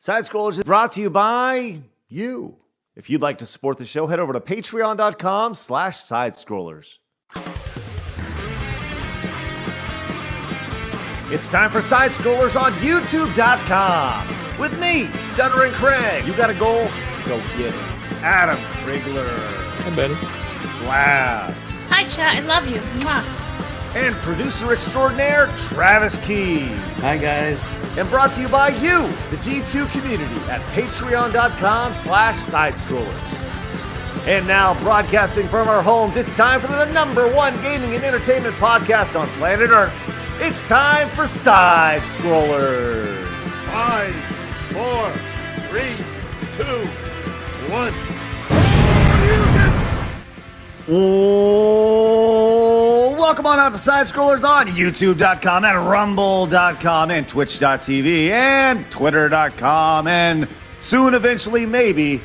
Side Scrollers is brought to you by you. If you'd like to support the show, head over to patreon.com/sidescrollers. It's time for Side Scrollers on YouTube.com. With me, Stuttering Craig. You got a goal? Go get it. Adam Krigler. Hi, buddy. Blab. Hi, chat. I love you. Mwah. And producer extraordinaire, Travis Key. Hi, guys. And brought to you by you, the G2 community at patreon.com/sidescrollers. And now, broadcasting from our homes, it's time for the #1 gaming and entertainment podcast on planet Earth. It's time for Side Scrollers. 5, 4, 3, 2, 1. Welcome on out to Side Scrollers on YouTube.com and Rumble.com and Twitch.tv and Twitter.com and soon, eventually, maybe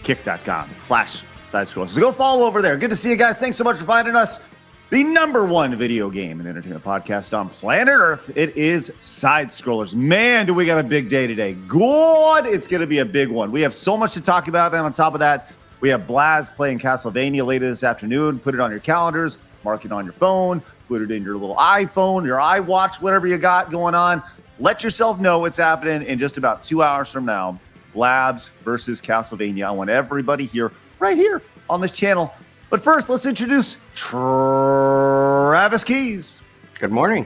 Kick.com/Side Scrollers. So go follow over there. Good to see you guys. Thanks so much for finding us. The #1 video game and entertainment podcast on planet Earth. It is Side Scrollers. Man, do we got a big day today. God, it's going to be a big one. We have so much to talk about, and on top of that, we have Blaz playing Castlevania later this afternoon. Put it on your calendars, mark it on your phone, put it in your little iPhone, your iWatch, whatever you got going on. Let yourself know what's happening in just about 2 hours from now. Blabs versus Castlevania. I want everybody here, right here on this channel. But first, let's introduce Travis Keys. Good morning.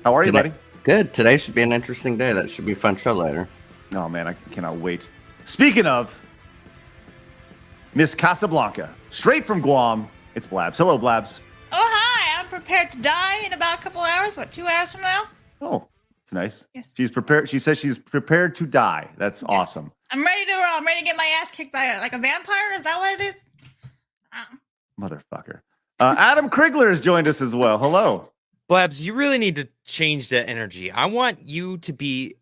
How are you, buddy? Good. Today should be an interesting day. That should be a fun show later. Oh, man, I cannot wait. Speaking of Miss Casablanca, straight from Guam, it's Blabs. Hello, Blabs. Oh, hi. I'm prepared to die in about a couple hours. What, 2 hours from now? Oh, it's nice. Yes. She's prepared. She says she's prepared to die. That's awesome. I'm ready to roll. I'm ready to get my ass kicked by a vampire. Is that what it is? Motherfucker. Adam Krigler has joined us as well. Hello. Blabs, you really need to change that energy. I want you to be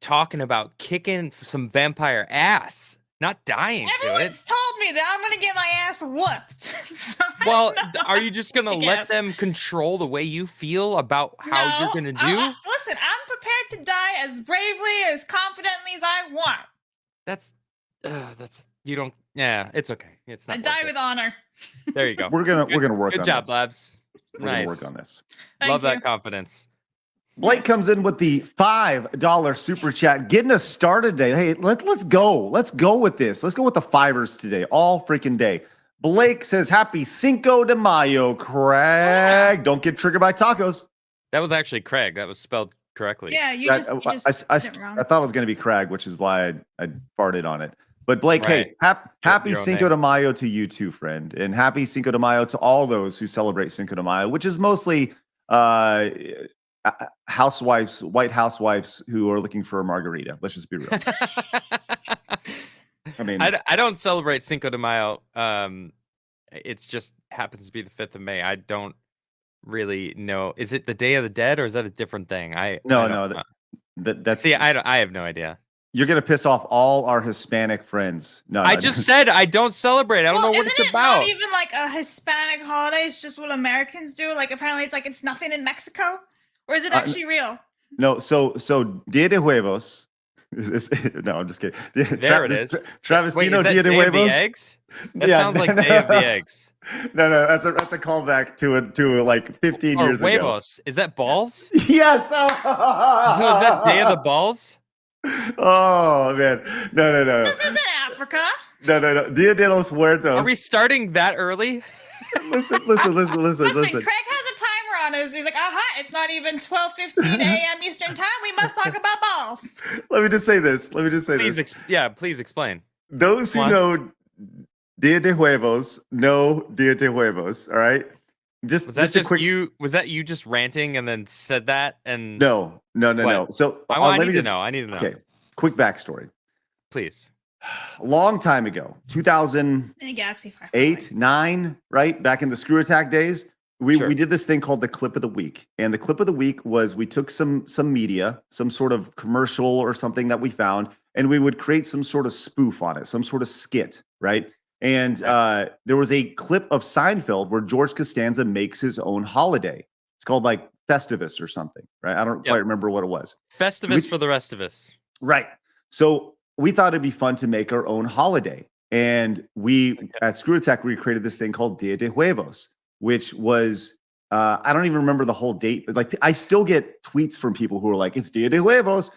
talking about kicking some vampire ass, not dying to it. Everyone's told me that I'm going to get my ass whooped. So Well, are you just going to let them control the way you feel about how you're going to do? Listen, I'm prepared to die as bravely, as confidently as I want. That's, you don't, yeah, it's okay. It's not I die with honor. There you go. We're gonna work on Good job, this. Blabs. We're gonna Nice. work on this. Love Thank you. that confidence. Blake comes in with the $5 super chat, getting us started today. Hey, let's go. Let's go with this. Let's go with the fivers today, all freaking day. Blake says, "Happy Cinco de Mayo, Craig. Don't get triggered by tacos." That was actually Craig. That was spelled correctly. Yeah, you I just did it wrong. thought it was going to be Craig, which is why I farted on it. But Blake, Right. hey, happy Your own Cinco name. de Mayo to you too, friend. And happy Cinco de Mayo to all those who celebrate Cinco de Mayo, which is mostly housewives, white housewives who are looking for a margarita. Let's just be real. I mean, I don't celebrate Cinco de Mayo. It's just happens to be the 5th of May. I don't really know. Is it the Day of the Dead or is that a different thing? no, that's See, I have no idea. you're gonna piss off all our Hispanic friends. No, I just said I don't celebrate. I don't know what it's about. Not even like a Hispanic holiday. It's just what Americans do. Like apparently, it's nothing in Mexico, or is it actually real? no. So Dia de Huevos. No, I'm just kidding. There it is. Travis, Wait, do you know is that Dia de Day of Huevos? the Eggs? That Yeah. sounds like Day of the Eggs. No, that's a callback to like 15 Or years ago. huevos. Is that balls? Yes. So is that Day of the Balls? Oh man, no. This isn't Africa. No. Dia de los Muertos. Are we starting that early? Listen. Listen, Craig has a timer on his. He's like, aha, it's not even 12:15 a.m. Eastern time. We must talk about balls. Let me just say this. Please explain. Those who Come know Dia de Huevos know Dia de Huevos. All right. Was that just you? Was that you just ranting and then said that? And No. What? So I let need me to know. I need to know. Okay. Quick backstory. Please. A long time ago, 2008, In a Galaxy 5. 9, right? Back in the Screw Attack days, we Sure. did this thing called the Clip of the Week. And the Clip of the Week was we took some media, some sort of commercial or something that we found, and we would create some sort of spoof on it, some sort of skit, right? And there was a clip of Seinfeld where George Costanza makes his own holiday. It's called like Festivus or something, right? I don't quite remember what it was. Festivus for the rest of us. Right. So we thought it'd be fun to make our own holiday. And we at Screw Attack, we created this thing called Dia de Huevos, which was, I don't even remember the whole date, but like I still get tweets from people who are like, it's Dia de Huevos.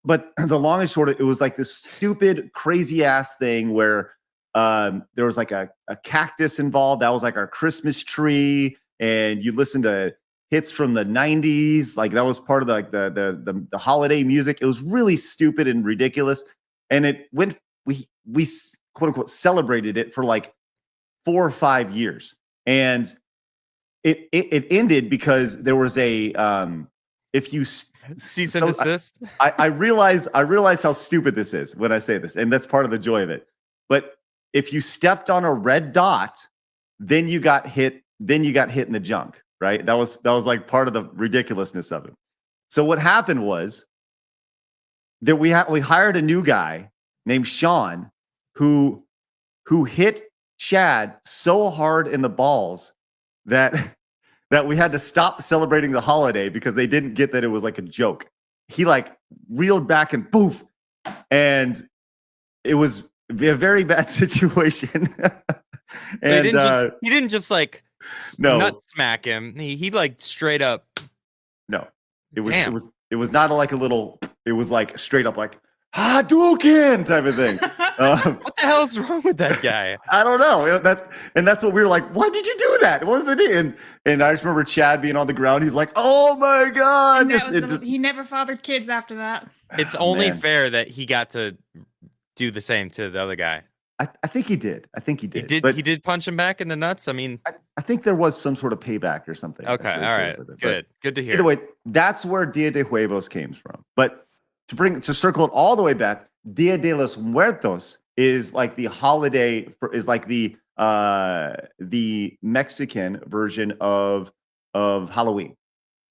But the long and short, it was like this stupid, crazy ass thing where there was like a cactus involved. That was like our Christmas tree. And you listen to hits from the 90s. Like that was part of the holiday music. It was really stupid and ridiculous. And it went, we quote unquote celebrated it for like 4 or 5 years. And it ended because there was a if you cease and desist. I realize how stupid this is when I say this, and that's part of the joy of it. But if you stepped on a red dot, then you got hit. Then you got hit in the junk, right? That was like part of the ridiculousness of it. So what happened was that we hired a new guy named Sean who hit Chad so hard in the balls that we had to stop celebrating the holiday because they didn't get that it was like a joke. He like reeled back and poof, and it was a very bad situation. And he didn't just like nut smack him. He like straight up. No, it was not like a little. It was like straight up like Hadouken type of thing. What the hell's wrong with that guy? I don't know. That's what we were like. Why did you do that? What was it? And I just remember Chad being on the ground. He's like, "Oh my god!" He never fathered kids after that. It's only fair that he got to do the same to the other guy. I think he did. He did. But he did punch him back in the nuts. I mean, I think there was some sort of payback or something. Okay, all right, good to hear. Either way, that's where Dia de Huevos came from. But to circle it all the way back, Dia de los Muertos is like the holiday is like the Mexican version of Halloween.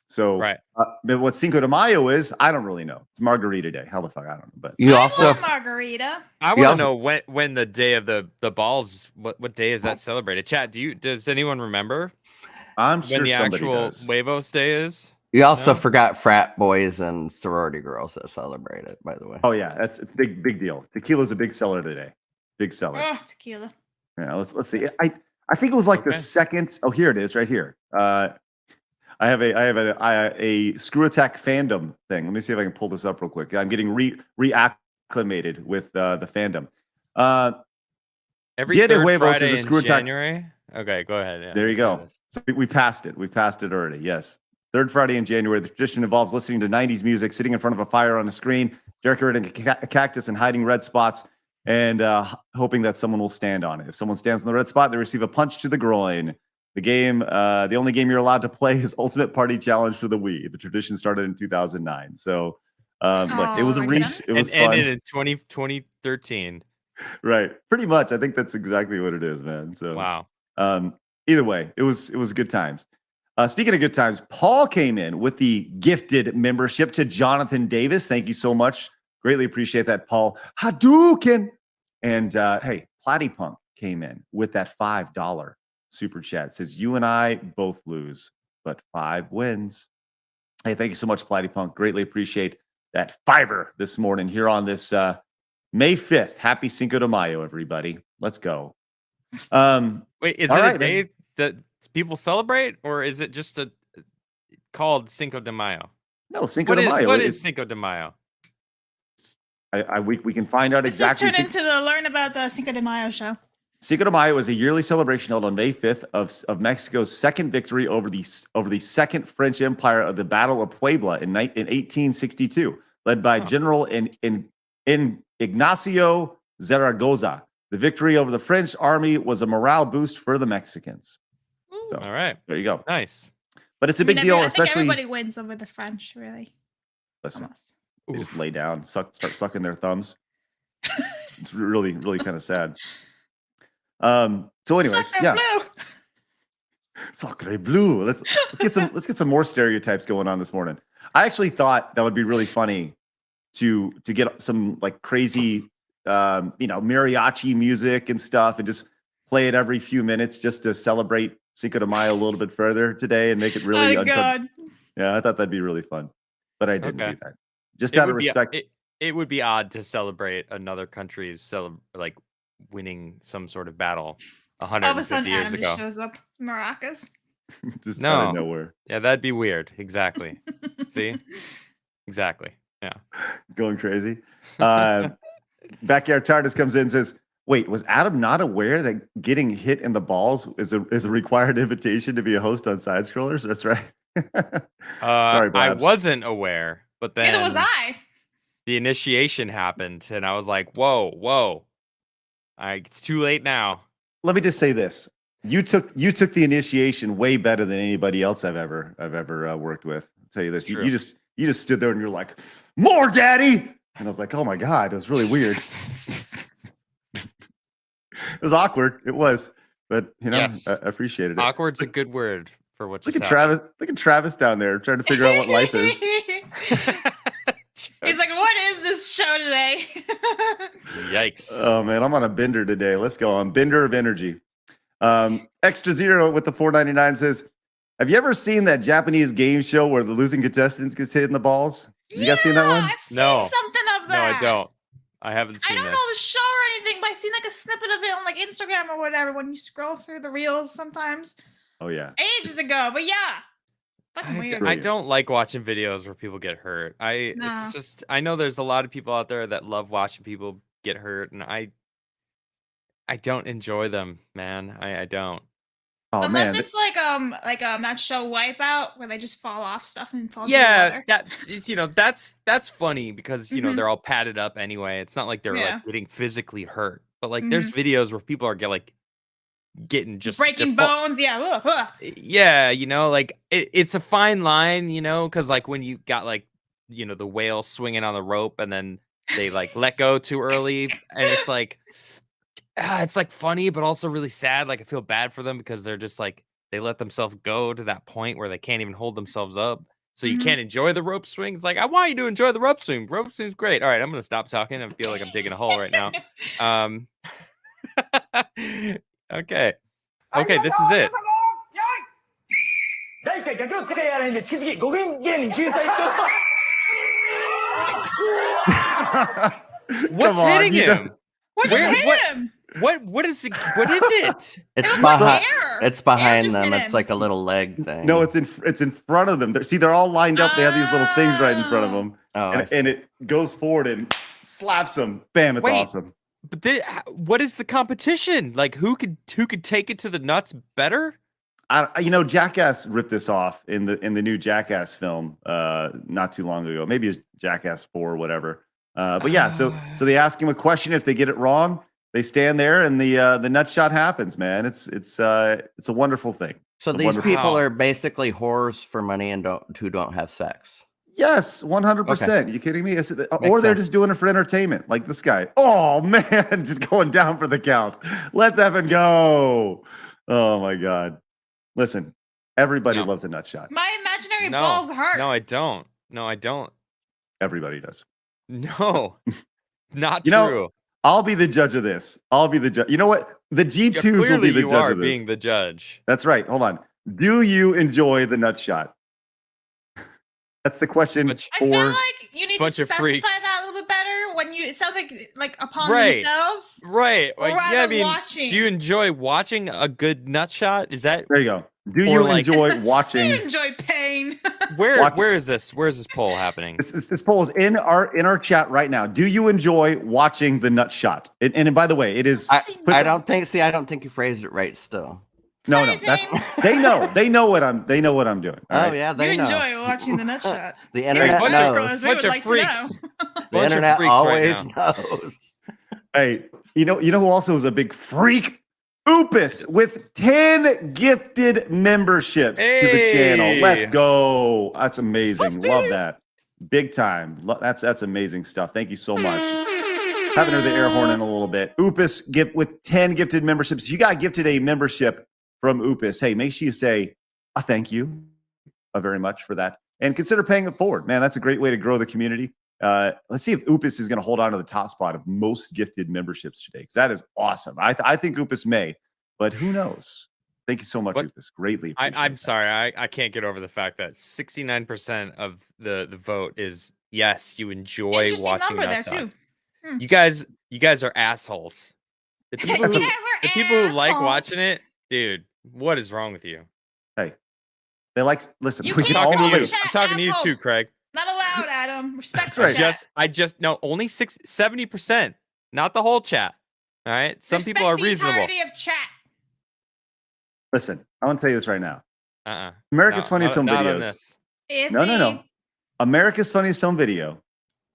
So right. But what Cinco de Mayo is, I don't really know. It's Margarita Day. How the fuck? I don't know. But You also margarita. I want to know when the day of the balls. What day is that celebrated? Chat. Does anyone remember? I'm sure when the somebody actual does. Huevos Day is. You also forgot frat boys and sorority girls that celebrate it, by the way. Oh yeah, it's a big deal. Tequila's a big seller today. Big seller. Oh, tequila. Yeah, let's see. I think it was like the second. Oh, here it is, right here. I have a Screw Attack fandom thing. Let me see if I can pull this up real quick. I'm getting reacclimated with the fandom. Every Dia de third Huevos Friday is a Screw in Attack. January. Okay, go ahead. Yeah, There you go. So we passed it. We passed it already. Yes. Third Friday in January. The tradition involves listening to 90s music, sitting in front of a fire on a screen, decorating a cactus and hiding red spots, and hoping that someone will stand on it. If someone stands on the red spot, they receive a punch to the groin. The only game you're allowed to play is Ultimate Party Challenge for the Wii. The tradition started in 2009. So, look, it was a reach. It was fun. Ended in 2013. Right. Pretty much. I think that's exactly what it is, man. So, wow. Either way, it was good times. Speaking of good times, Paul came in with the gifted membership to Jonathan Davis. Thank you so much. Greatly appreciate that, Paul. Hadouken. And hey, Platypunk came in with that $5 super chat. Says, you and I both lose, but 5 wins. Hey, thank you so much, Platypunk. Greatly appreciate that fiver this morning here on this May 5th. Happy Cinco de Mayo, everybody. Let's go. Wait, is it a day that people celebrate, or is it just called Cinco de Mayo? No, Cinco de Mayo. What is Cinco de Mayo? We can find out exactly. Let's just turn into the Learn About the Cinco de Mayo show. Cinco de Mayo is a yearly celebration held on May 5th of Mexico's second victory over the Second French Empire of the Battle of Puebla in 1862, led by General Ignacio Zaragoza. The victory over the French army was a morale boost for the Mexicans. So, all right, there you go. Nice, but it's a big deal, especially. I think everybody wins over the French, really. Listen, they just lay down, start sucking their thumbs. It's really, really kind of sad. So, anyways, Sacre bleu. Let's get some more stereotypes going on this morning. I actually thought that would be really funny to get some like crazy, mariachi music and stuff, and just play it every few minutes just to celebrate Cinco de Mayo a little bit further today and make it really. God. Yeah, I thought that'd be really fun, but I didn't do that. Just out of respect. it would be odd to celebrate another country's like winning some sort of battle All of a 150 sudden, years Adam ago. just shows up, maracas. Just out of No. nowhere. Yeah, that'd be weird. Exactly. See? Exactly. Yeah. Going crazy. Backyard TARDIS comes in and says, wait, was Adam not aware that getting hit in the balls is a required invitation to be a host on Side Scrollers? That's right. Sorry, I Blabs. wasn't aware, but then Neither was I. the initiation happened, and I was like, whoa. It's too late now. Let me just say this. You took the initiation way better than anybody else I've ever worked with. I'll tell you this. You just stood there and you're like, more daddy. And I was like, oh my God, it was really weird. It was awkward. It was, but Yes. I appreciated it. Awkward's a good word for what Look just at Travis. Look at Travis down there trying to figure out what life is. He's like, what is this show today? Yikes. Oh man, I'm on a bender today. Let's go on bender of energy. Extra Zero with the $4.99 says, have you ever seen that Japanese game show where the losing contestants gets hit in the balls? You guys seen that one? I've seen No. something of No, that. I don't. I haven't I seen don't this. know the show or anything, but I've seen like a snippet of it on like Instagram or whatever when you scroll through the reels sometimes. Oh yeah. Ages ago, but yeah. Fucking weird. I don't like watching videos where people get hurt. No. It's just I know there's a lot of people out there that love watching people get hurt, and I don't enjoy them, man. I don't. Oh Unless man. it's like that show Wipeout where they just fall off stuff and fall to the Yeah, water. that it's that's funny because Mhm. they're all padded up anyway. It's not like they're Yeah. like getting physically hurt, but like there's videos where people are getting just breaking they're bones. Yeah. Ugh. Yeah, like it's a fine line, because like when you got like the whale swinging on the rope and then they like let go too early, and it's like it's like funny but also really sad. Like I feel bad for them because they're just like they let themselves go to that point where they can't even hold themselves up, so you Mhm. can't enjoy the rope swings. Like I want you to enjoy the rope swing. Rope swing's great. All right, I'm gonna stop talking. I feel like I'm digging a hole right now. Okay. Okay, this is it. What's Come on, hitting you know- him? What just hit him? What is it? What is it? It's It was behind. air. It's Air behind just them. hit It's him. like a little leg thing. No, it's in front of them. They're all lined up. They have these little things right in front of them, Oh, I see. and it goes forward and slaps them. Bam! It's Wait. awesome. But what is the competition? Like who could take it to the nuts better? Jackass ripped this off in the new Jackass film not too long ago. Maybe it's Jackass 4 or whatever. But yeah, so they ask him a question. If they get it wrong, they stand there and the nut shot happens. Man, it's a wonderful thing. So It's a these wonderful- people Wow. are basically whores for money and who don't have sex. Yes, 100%. You kidding me? Or they're sense. just doing it for entertainment, like this guy. Oh man, just going down for the count. Let's effing go. Oh my god. Listen, everybody No. loves a nut shot. My imaginary No. balls hurt. No, I don't. No, I don't. Everybody does. No. Not You know, true. I'll be the judge of this. I'll be the judge. You know what? The G2s will Clearly be the you judge are of this. being the judge. That's right. Hold on. Do you enjoy the nut shot? That's the question Bunch- I feel for. like you need Bunch to of specify freaks. that a little bit better when you. It sounds like upon Right. themselves. Right. Or Like, rather yeah, I mean, watching. do you enjoy watching a good nut shot? Is that There you go. Do Or you like- enjoy Do you watching? enjoy pain? Watch- where is this poll happening? This poll is in our chat right now. Do you enjoy watching the nut shot? And by the way, it is. I don't think you phrased it right. Still. No. That's they know what I'm doing. All Oh right? yeah, You they know. enjoy watching the nut shot. The Here's internet bunch knows. of girls, we Bunch would of like to freaks. know. The Bunch of internet freaks right always now. knows. Hey, you know who also is a big freak? Oopus with 10 gifted memberships to the channel. Hey. Let's go. That's amazing. Love that. Big time. That's amazing stuff. Thank you so much. Haven't heard the air horn in a little bit. Oopus with 10 gifted memberships. If you got gifted a membership from Oopus, hey, make sure you say a thank you very much for that. And consider paying it forward. Man, that's a great way to grow the community. Let's see if Oopus is going to hold on to the top spot of most gifted memberships today, because that is awesome. I think Oopus may, but who knows? Thank you so much, What? Rufus. Greatly appreciate I'm that. sorry. I can't get over the fact that 69% of the vote is yes, you enjoy Interesting watching number there Nuts Hot. too. Hmm. You guys are assholes. The people You who guys are the people who like assholes. watching it, dude, what is wrong with you? Hey, they like, listen, You we I'm can can't all talking to you. relate. chat I'm talking to you too, assholes. Craig. Not allowed, Adam. Respect right. the chat. I just no, only 70%, not the whole chat. All right, some people are Respect the reasonable. entirety of chat. Listen, I want to tell you this right now. Uh-uh. America's Funniest Home Not on Videos. this. No. America's Funniest Home Video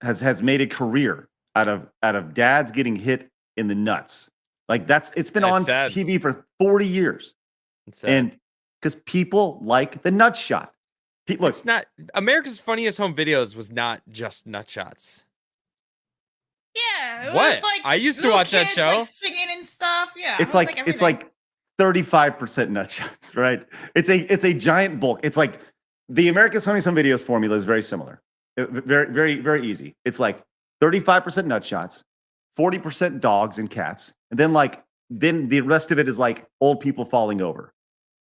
has made a career out of dads getting hit in the nuts. Like it's been on sad. TV for 40 years. It's sad. And because people like the nut shot. Look, It's not America's Funniest Home Videos was not just nut shots. Yeah. It What? Was like I used to little watch that kids, show. Like singing and stuff. Yeah. it's it was like everything. 35% nut shots, right? It's a giant bulk. It's like the America's Funniest Home Videos formula is very similar. Very, very, very easy. It's like 35% nut shots, 40% dogs and cats, and then the rest of it is like old people falling over.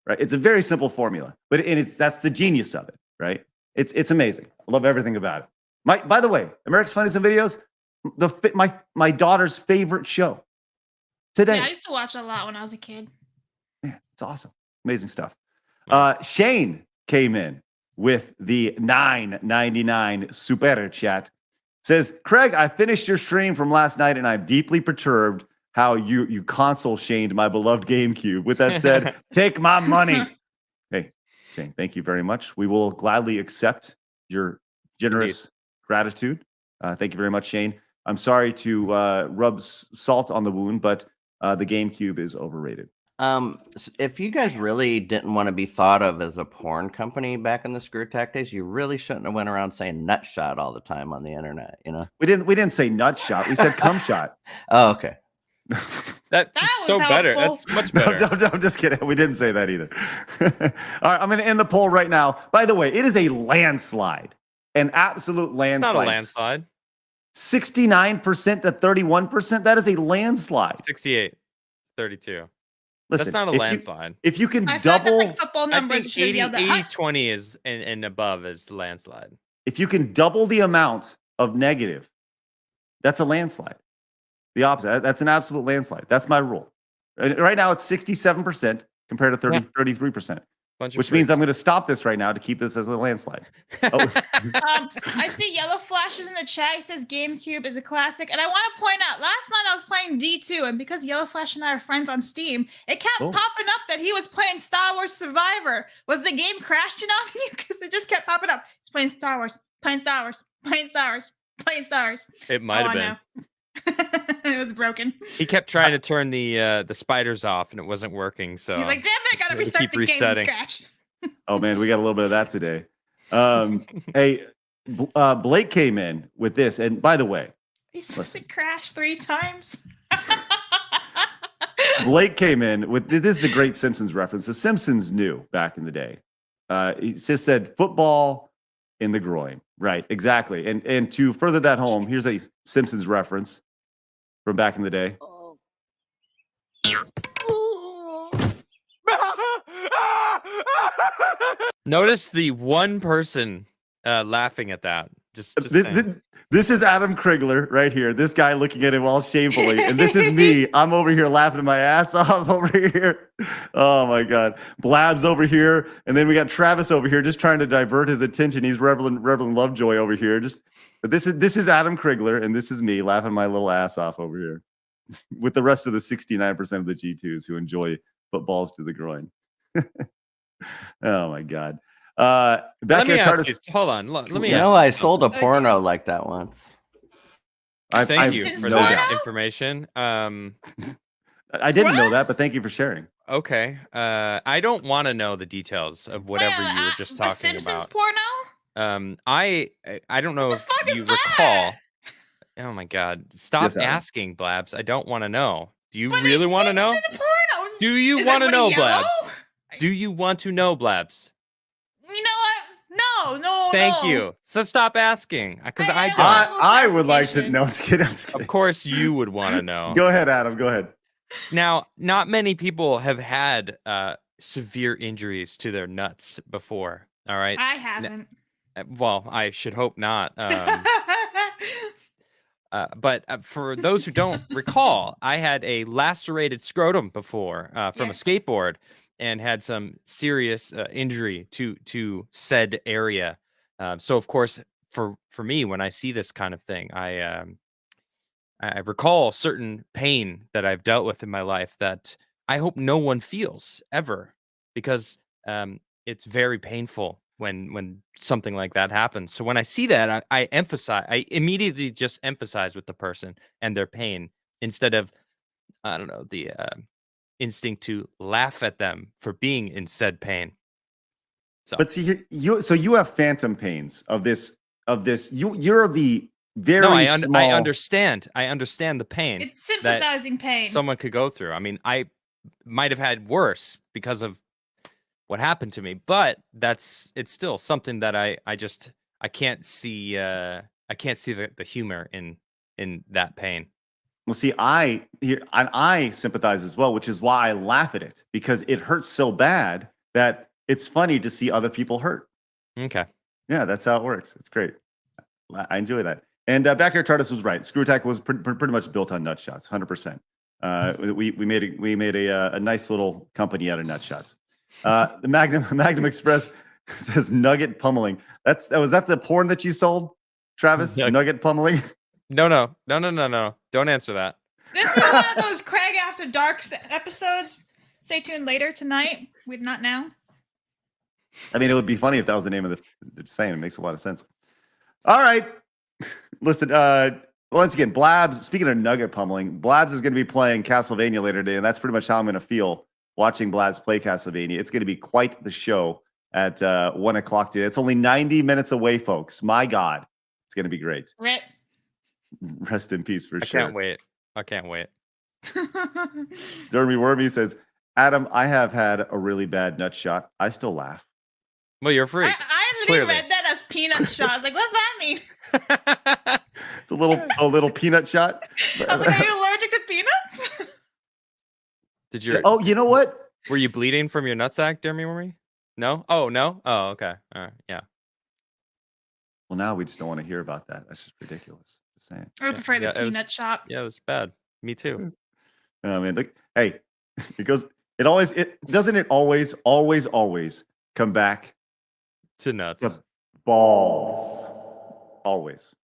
Right? It's a very simple formula, but that's the genius of it, right? It's amazing. I love everything about it. By the way, America's Funniest Home Videos, my daughter's favorite show today. Yeah, I used to watch a lot when I was a kid. Yeah, it's awesome. Amazing stuff. Shane came in with the $9.99 super chat. Says, Craig, I finished your stream from last night and I'm deeply perturbed how you console shamed my beloved GameCube. With that said, take my money. Hey, Shane, thank you very much. We will gladly accept your generous gratitude. Thank you very much, Shane. I'm sorry to rub salt on the wound, but the GameCube is overrated. If you guys really didn't want to be thought of as a porn company back in the Screw Attack days, you really shouldn't have went around saying nut shot all the time on the internet, you know? We didn't say nut shot. We said cum shot. Oh, okay. That's That so was better. helpful. That's much better. No, I'm just kidding. We didn't say that either. All right, I'm going to end the poll right now. By the way, it is a landslide, an absolute It's landslide. not a landslide. 69% to 31%. That is a landslide. 68, 32. Listen, That's not a if you- landslide. If you can I feel like double, that's like football I numbers. think You should be able to 80 20 is and above is landslide. if you can double the amount of negative, that's a landslide. The opposite. That's an absolute landslide. That's my rule. Right now, it's 67% compared to 33%. Bunch of Which means I'm freaks. going to stop this right now to keep this as a landslide. I see yellow flashes in the chat. He says GameCube is a classic. And I want to point out, last night I was playing D2, and because Yellow Flash and I are friends on Steam, it kept Oh. popping up that he was playing Star Wars Survivor. Was the game crashing on you? Because it just kept popping up. He's playing Star Wars, playing Star Wars, playing Star Wars, playing Star Wars. It might have been. Know. It was broken. He kept trying to turn the spiders off and it wasn't working. So He's like, damn it, gotta to restart keep the game from resetting. scratch. Oh man, we got a little bit of that today. Hey, Blake came in with this, and by the way, He says it crashed 3 times. Blake came in with this is a great Simpsons reference. The Simpsons knew back in the day. He just said football in the groin, right? Exactly. And to further that home, here's a Simpsons reference from back in the day. Notice the one person laughing at that. Just saying. This is Adam Krigler right here. This guy looking at him all shamefully. And this is me. I'm over here laughing my ass off over here. Oh my God. Blab's over here. And then we got Travis over here just trying to divert his attention. He's reveling Lovejoy over here. But this is Adam Krigler, and this is me laughing my little ass off over here with the rest of the 69% of the G2s who enjoy footballs to the groin. Oh my God. Let me ask you. Hold on. Let me You ask know, you I sold a something. porno like that once. Thank you Since for no that doubt. information. I didn't know that, but thank you for sharing. Okay. I don't want to know the details of whatever you were just the talking Simpsons about. porno? I don't know What if the fuck you is recall. that? Oh my God! Stop Yes, Adam. asking, Blabs. I don't want to know. Do you But really it's want to know? Simpson porno. Do you Is want to know, everybody yellow? Blabs? Do you want to know, Blabs? You know what? No. Thank you. So stop asking, because I I- don't. I would like to clarification. know. Just kidding. I'm just Of kidding. course, you would want to know. Go ahead, Adam. Go ahead. Now, not many people have had severe injuries to their nuts before. All right. I haven't. Well, I should hope not. But for those who don't recall, I had a lacerated scrotum before from a Yes. skateboard and had some serious injury to said area. So, of course, for me, when I see this kind of thing, I recall certain pain that I've dealt with in my life that I hope no one feels ever, because it's very painful when something like that happens. So when I see that, I immediately just emphasize with the person and their pain instead of, I don't know, the instinct to laugh at them for being in said pain. So But see, you have phantom pains of this. You're the very no, I small. understand. I understand the pain It's that sympathizing pain. someone could go through. I mean, I might have had worse because of what happened to me, but it's still something that I can't see the humor in that pain. Well, see, I sympathize as well, which is why I laugh at it, because it hurts so bad that it's funny to see other people hurt. Okay. Yeah, that's how it works. It's great. I enjoy that. And Backyard Tardis was right. Screw Attack was pretty much built on nut shots, 100%. We made a nice little company out of nut shots. The Magnum Express says nugget pummeling. Was that the porn that you sold, Travis? Nugget pummeling. No. Don't answer that. This is one of those Craig After Dark episodes. Stay tuned later tonight. Not now. I mean, it would be funny if that was the name of the saying. It makes a lot of sense. All right. Listen, once again, Blabs, speaking of nugget pummeling, Blabs is going to be playing Castlevania later today, and that's pretty much how I'm going to feel watching Blabs play Castlevania. It's going to be quite the show at 1 o'clock today. It's only 90 minutes away, folks. My God. It's going to be great. Rip. Rest in peace for sure. I can't wait. Jeremy Wormy says, Adam, I have had a really bad nut shot. I still laugh. Well, you're free. I literally read that as peanut shot. I was like, what's that mean? It's a little peanut shot. I was like, are you allergic to peanuts? Did you? Oh, you know what? Were you bleeding from your nutsack, Jeremy Wormy? No. Oh no. Oh, okay. All right. Yeah. Well, now we just don't want to hear about that. That's just ridiculous. Just saying. I would prefer the Yeah, it was- peanut shot. Yeah, it was bad. Me too. I mean, look, hey, it always come back To nuts. to balls. Always.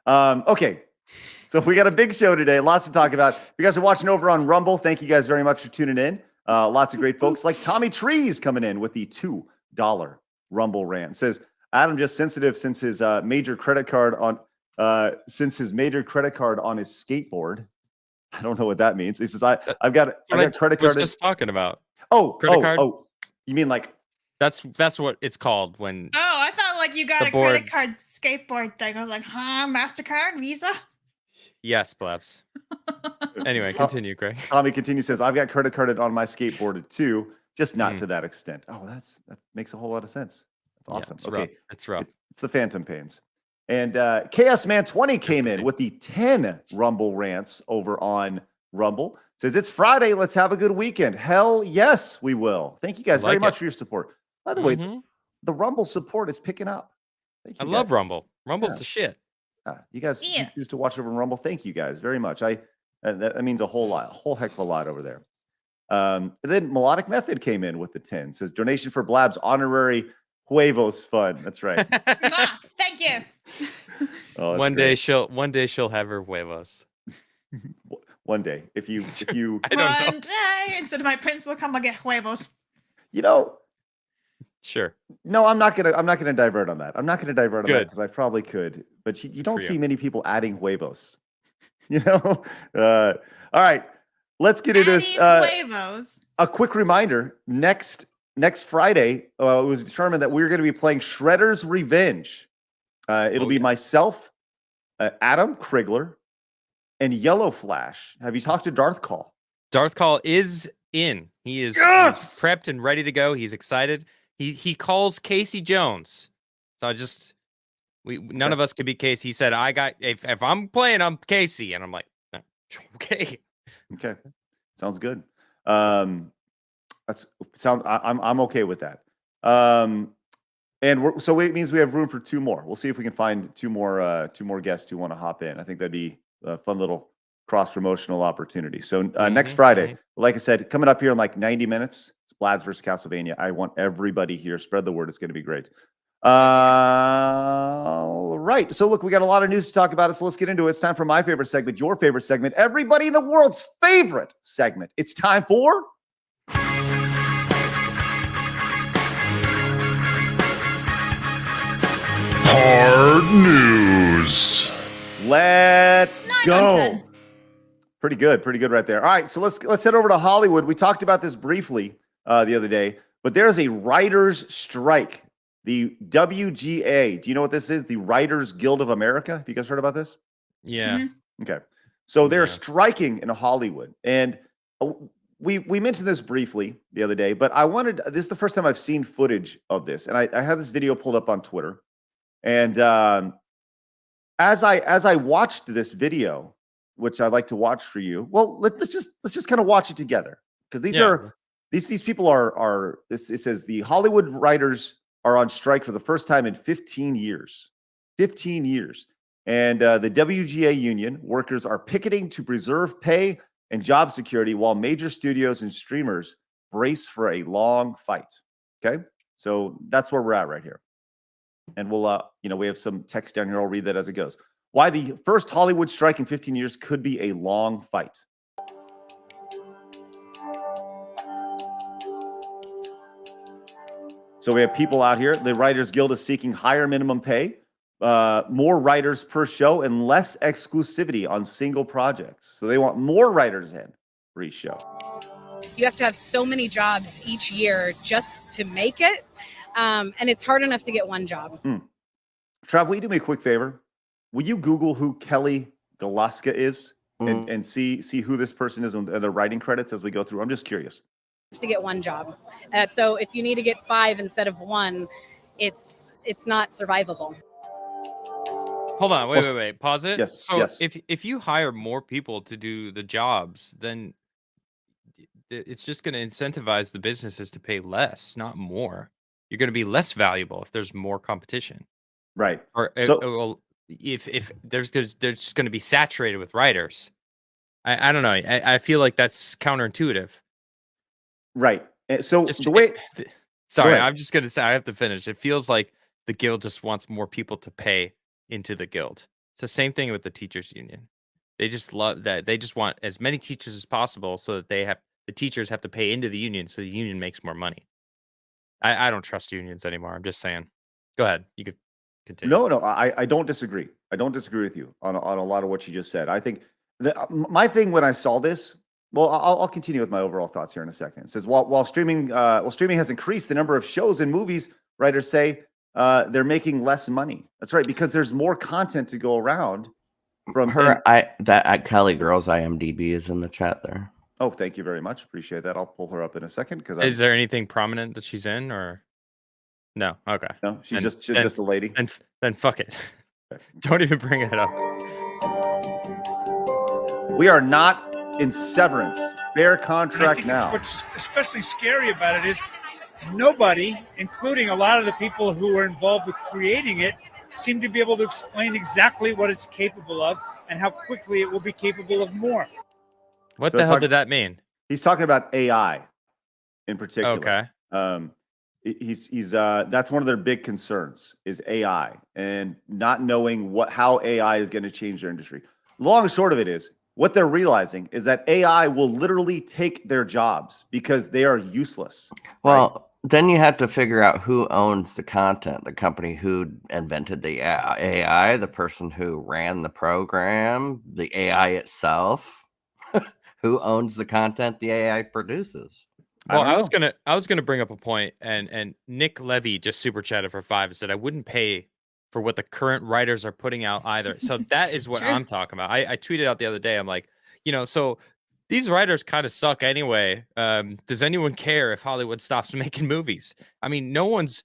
Okay. So we got a big show today. Lots to talk about. If you guys are watching over on Rumble, thank you guys very much for tuning in. Lots of great folks like Tommy Trees coming in with the $2 Rumble rant. Says Adam just sensitive since his major credit card on his skateboard. I don't know what that means. He says I've got credit was card. just talking about. Credit card? Oh, you mean like That's what it's called when. Oh, I thought like you got The a credit board. card skateboard thing. I was like, huh? MasterCard? Visa? Yes, Blabs. Anyway, continue, Greg. Tommy continues, says, I've got credit carded on my skateboard too, just not Mm. to that extent. Oh, that makes a whole lot of sense. That's Yeah, awesome. it's Okay. rough. It's rough. It's the Phantom Pains. And KS Man 20 came in with the 10 Rumble rants over on Rumble. Says, it's Friday. Let's have a good weekend. Hell yes, we will. Thank you guys very Like much it. for your support. By the way, Mhm. the Rumble support is picking up. Thank I you love guys. Rumble. Rumble's Yeah. the shit. You guys Yeah. choose to watch over on Rumble. Thank you guys very much. That means a whole heck of a lot over there. And then Melodic Method came in with the 10. Says donation for Blab's honorary Huevos fund. That's right. Ah, thank you. Oh, that's One great. day she'll have her huevos. One day, if you I don't know. One day, instead of my principal, come and get huevos. Sure. No, I'm not gonna divert on that. I'm not gonna divert on that Good. because I probably could, but you don't For see you. many people adding huevos. All right, let's get into this. Adding huevos. A quick reminder: next Friday, it was determined that we're going to be playing Shredder's Revenge. It'll be myself, Adam Krigler, and Yellow Flash. Have you talked to Darth Call? Darth Call is in. He's Yes! prepped and ready to go. He's excited. He calls Casey Jones. So none of us could be Casey. He said, if I'm playing, I'm Casey. And I'm like, okay. Okay, sounds good. I'm okay with that. So it means we have room for 2 more. We'll see if we can find 2 more guests who want to hop in. I think that'd be a fun little cross promotional opportunity. So next Friday, like I said, coming up here in like 90 minutes, it's Blads versus Castlevania. I want everybody here. Spread the word. It's going to be great. Right. So look, we got a lot of news to talk about. So let's get into it. It's time for my favorite segment, your favorite segment, everybody in the world's favorite segment. It's time for Hard news. Let's 9 on go. 10. Pretty good right there. All right, so let's head over to Hollywood. We talked about this briefly the other day, but there's a writers' strike. The WGA. Do you know what this is? The Writers Guild of America. Have you guys heard about this? Yeah. Mhm. Okay. So they're Yeah. striking in Hollywood. And we mentioned this briefly the other day, but this is the first time I've seen footage of this. And I had this video pulled up on Twitter. And as I watched this video, which I like to watch for you, well, let's just kind of watch it together. Because these people are it says the Hollywood writers are on strike for the first time in 15 years. 15 years. And the WGA union workers are picketing to preserve pay and job security while major studios and streamers brace for a long fight. Okay? So that's where we're at right here. And we'll, we have some text down here. I'll read that as it goes. Why the first Hollywood strike in 15 years could be a long fight. So we have people out here. The Writers Guild is seeking higher minimum pay, more writers per show, and less exclusivity on single projects. So they want more writers in for each show. You have to have so many jobs each year just to make it. And it's hard enough to get one job. Trav, will you do me a quick favor? Will you Google who Kelly Galaska is and see who this person is and the writing credits as we go through? I'm just curious. To get one job. So if you need to get 5 instead of 1, it's not survivable. Hold on, wait. Pause it. Yes. So yes. if you hire more people to do the jobs, then it's just going to incentivize the businesses to pay less, not more. You're going to be less valuable if there's more competition. Right. Or So, if there's just going to be saturated with writers. I don't know. I feel like that's counterintuitive. right. So Just the way. Sorry, ahead. I'm just going to say I have to finish. It feels like the guild just wants more people to pay into the guild. It's the same thing with the teachers union. They just love that. They just want as many teachers as possible so that the teachers have to pay into the union so the union makes more money. I don't trust unions anymore. I'm just saying. Go ahead. You could continue. No, I don't disagree. I don't disagree with you on a lot of what you just said. I think my thing when I saw this, well, I'll continue with my overall thoughts here in a second. It says while streaming has increased the number of shows and movies, writers say they're making less money. That's right, because there's more content to go around. From Her, Kelly Girl's IMDb is in the chat there. Oh, thank you very much. Appreciate that. I'll pull her up in a second because Is there anything prominent that she's in or no? Okay. No, she's Then- just a lady. Then fuck it. Don't even bring it up. We are not in severance. Fair And I contract think now. what's especially scary about it is nobody, including a lot of the people who were involved with creating it, seem to be able to explain exactly what it's capable of and how quickly it will be capable of more. What So the it's hell like- did that mean? He's talking about AI in particular. Okay. He's that's one of their big concerns is AI and not knowing how AI is going to change their industry. Long and short of it is what they're realizing is that AI will literally take their jobs because they are useless. Well, then you have to figure out who owns the content, the company who invented the AI, the person who ran the program, the AI itself. Who owns the content the AI produces? Well, don't I was gonna bring up a point, and Nick Levy just super chatted for 5 and said I wouldn't pay for what the current writers are putting out either. So that is what Sure. I'm talking about. I tweeted out the other day. I'm like, so these writers kind of suck anyway. Does anyone care if Hollywood stops making movies? I mean, no one's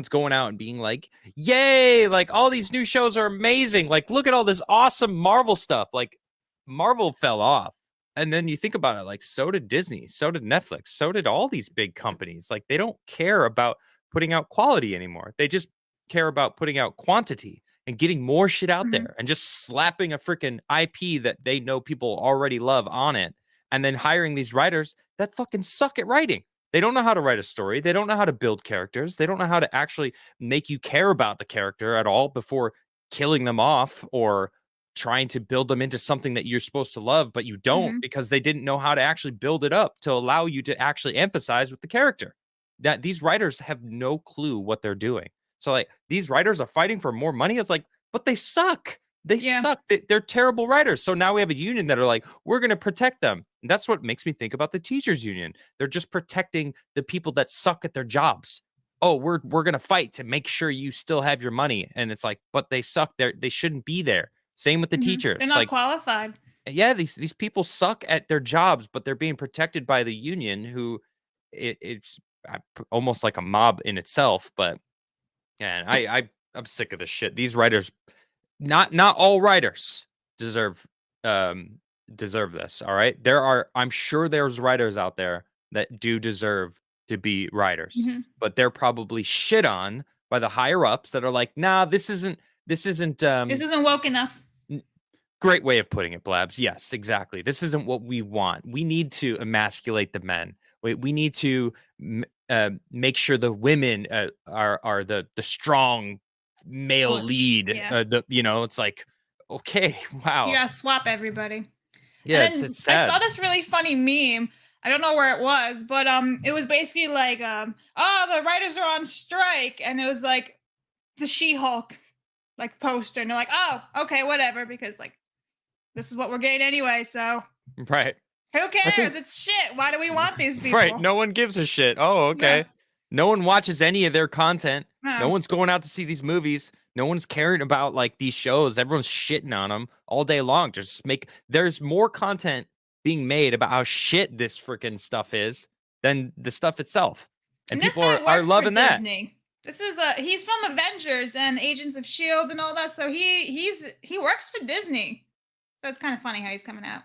going out and being like, yay, like all these new shows are amazing. Like, look at all this awesome Marvel stuff. Like, Marvel fell off. And then you think about it, like, so did Disney, so did Netflix, so did all these big companies. Like, they don't care about putting out quality anymore. They just care about putting out quantity and getting more shit out Mhm. there and just slapping a freaking IP that they know people already love on it. And then hiring these writers that fucking suck at writing. They don't know how to write a story. They don't know how to build characters. They don't know how to actually make you care about the character at all before killing them off or trying to build them into something that you're supposed to love, but you don't Mhm. because they didn't know how to actually build it up to allow you to actually empathize with the character. That these writers have no clue what they're doing. So like these writers are fighting for more money. It's like, but they suck. They Yeah. suck. They're terrible writers. So now we have a union that are like, we're going to protect them. And that's what makes me think about the teachers union. They're just protecting the people that suck at their jobs. Oh, we're going to fight to make sure you still have your money. And it's like, but they suck. They shouldn't be there. Same with the Mhm. teachers. They're not Like, qualified. yeah, these people suck at their jobs, but they're being protected by the union, who it's almost like a mob in itself. But yeah, and I'm sick of this shit. These writers, not all writers deserve um deserve this. All right, I'm sure there's writers out there that do deserve to be writers, Mhm. but they're probably shit on by the higher ups that are like, nah, this isn't This isn't woke enough. Great way of putting it, Blabs. Yes, exactly. This isn't what we want. We need to emasculate the men. We need to make sure the women are the strong male Butch. lead. Yeah. It's like, okay, wow. You gotta swap everybody. Yeah, And then it's I sad. saw this really funny meme. I don't know where it was, but it was basically like oh, the writers are on strike, and it was like the She-Hulk like poster, and they're like, oh, okay, whatever, because like this is what we're getting anyway, so Right. who cares? think- It's shit. Why do we want these people? Right. No one gives a shit. Oh, okay. Yeah. No one watches any of their content. No No. one's going out to see these movies. No one's caring about like these shows. Everyone's shitting on them all day long. There's more content being made about how shit this freaking stuff is than the stuff itself. And this people guy are works loving for that. Disney. This is he's from Avengers and Agents of Shield and all that, so he works for Disney. So it's kind of funny how he's coming out.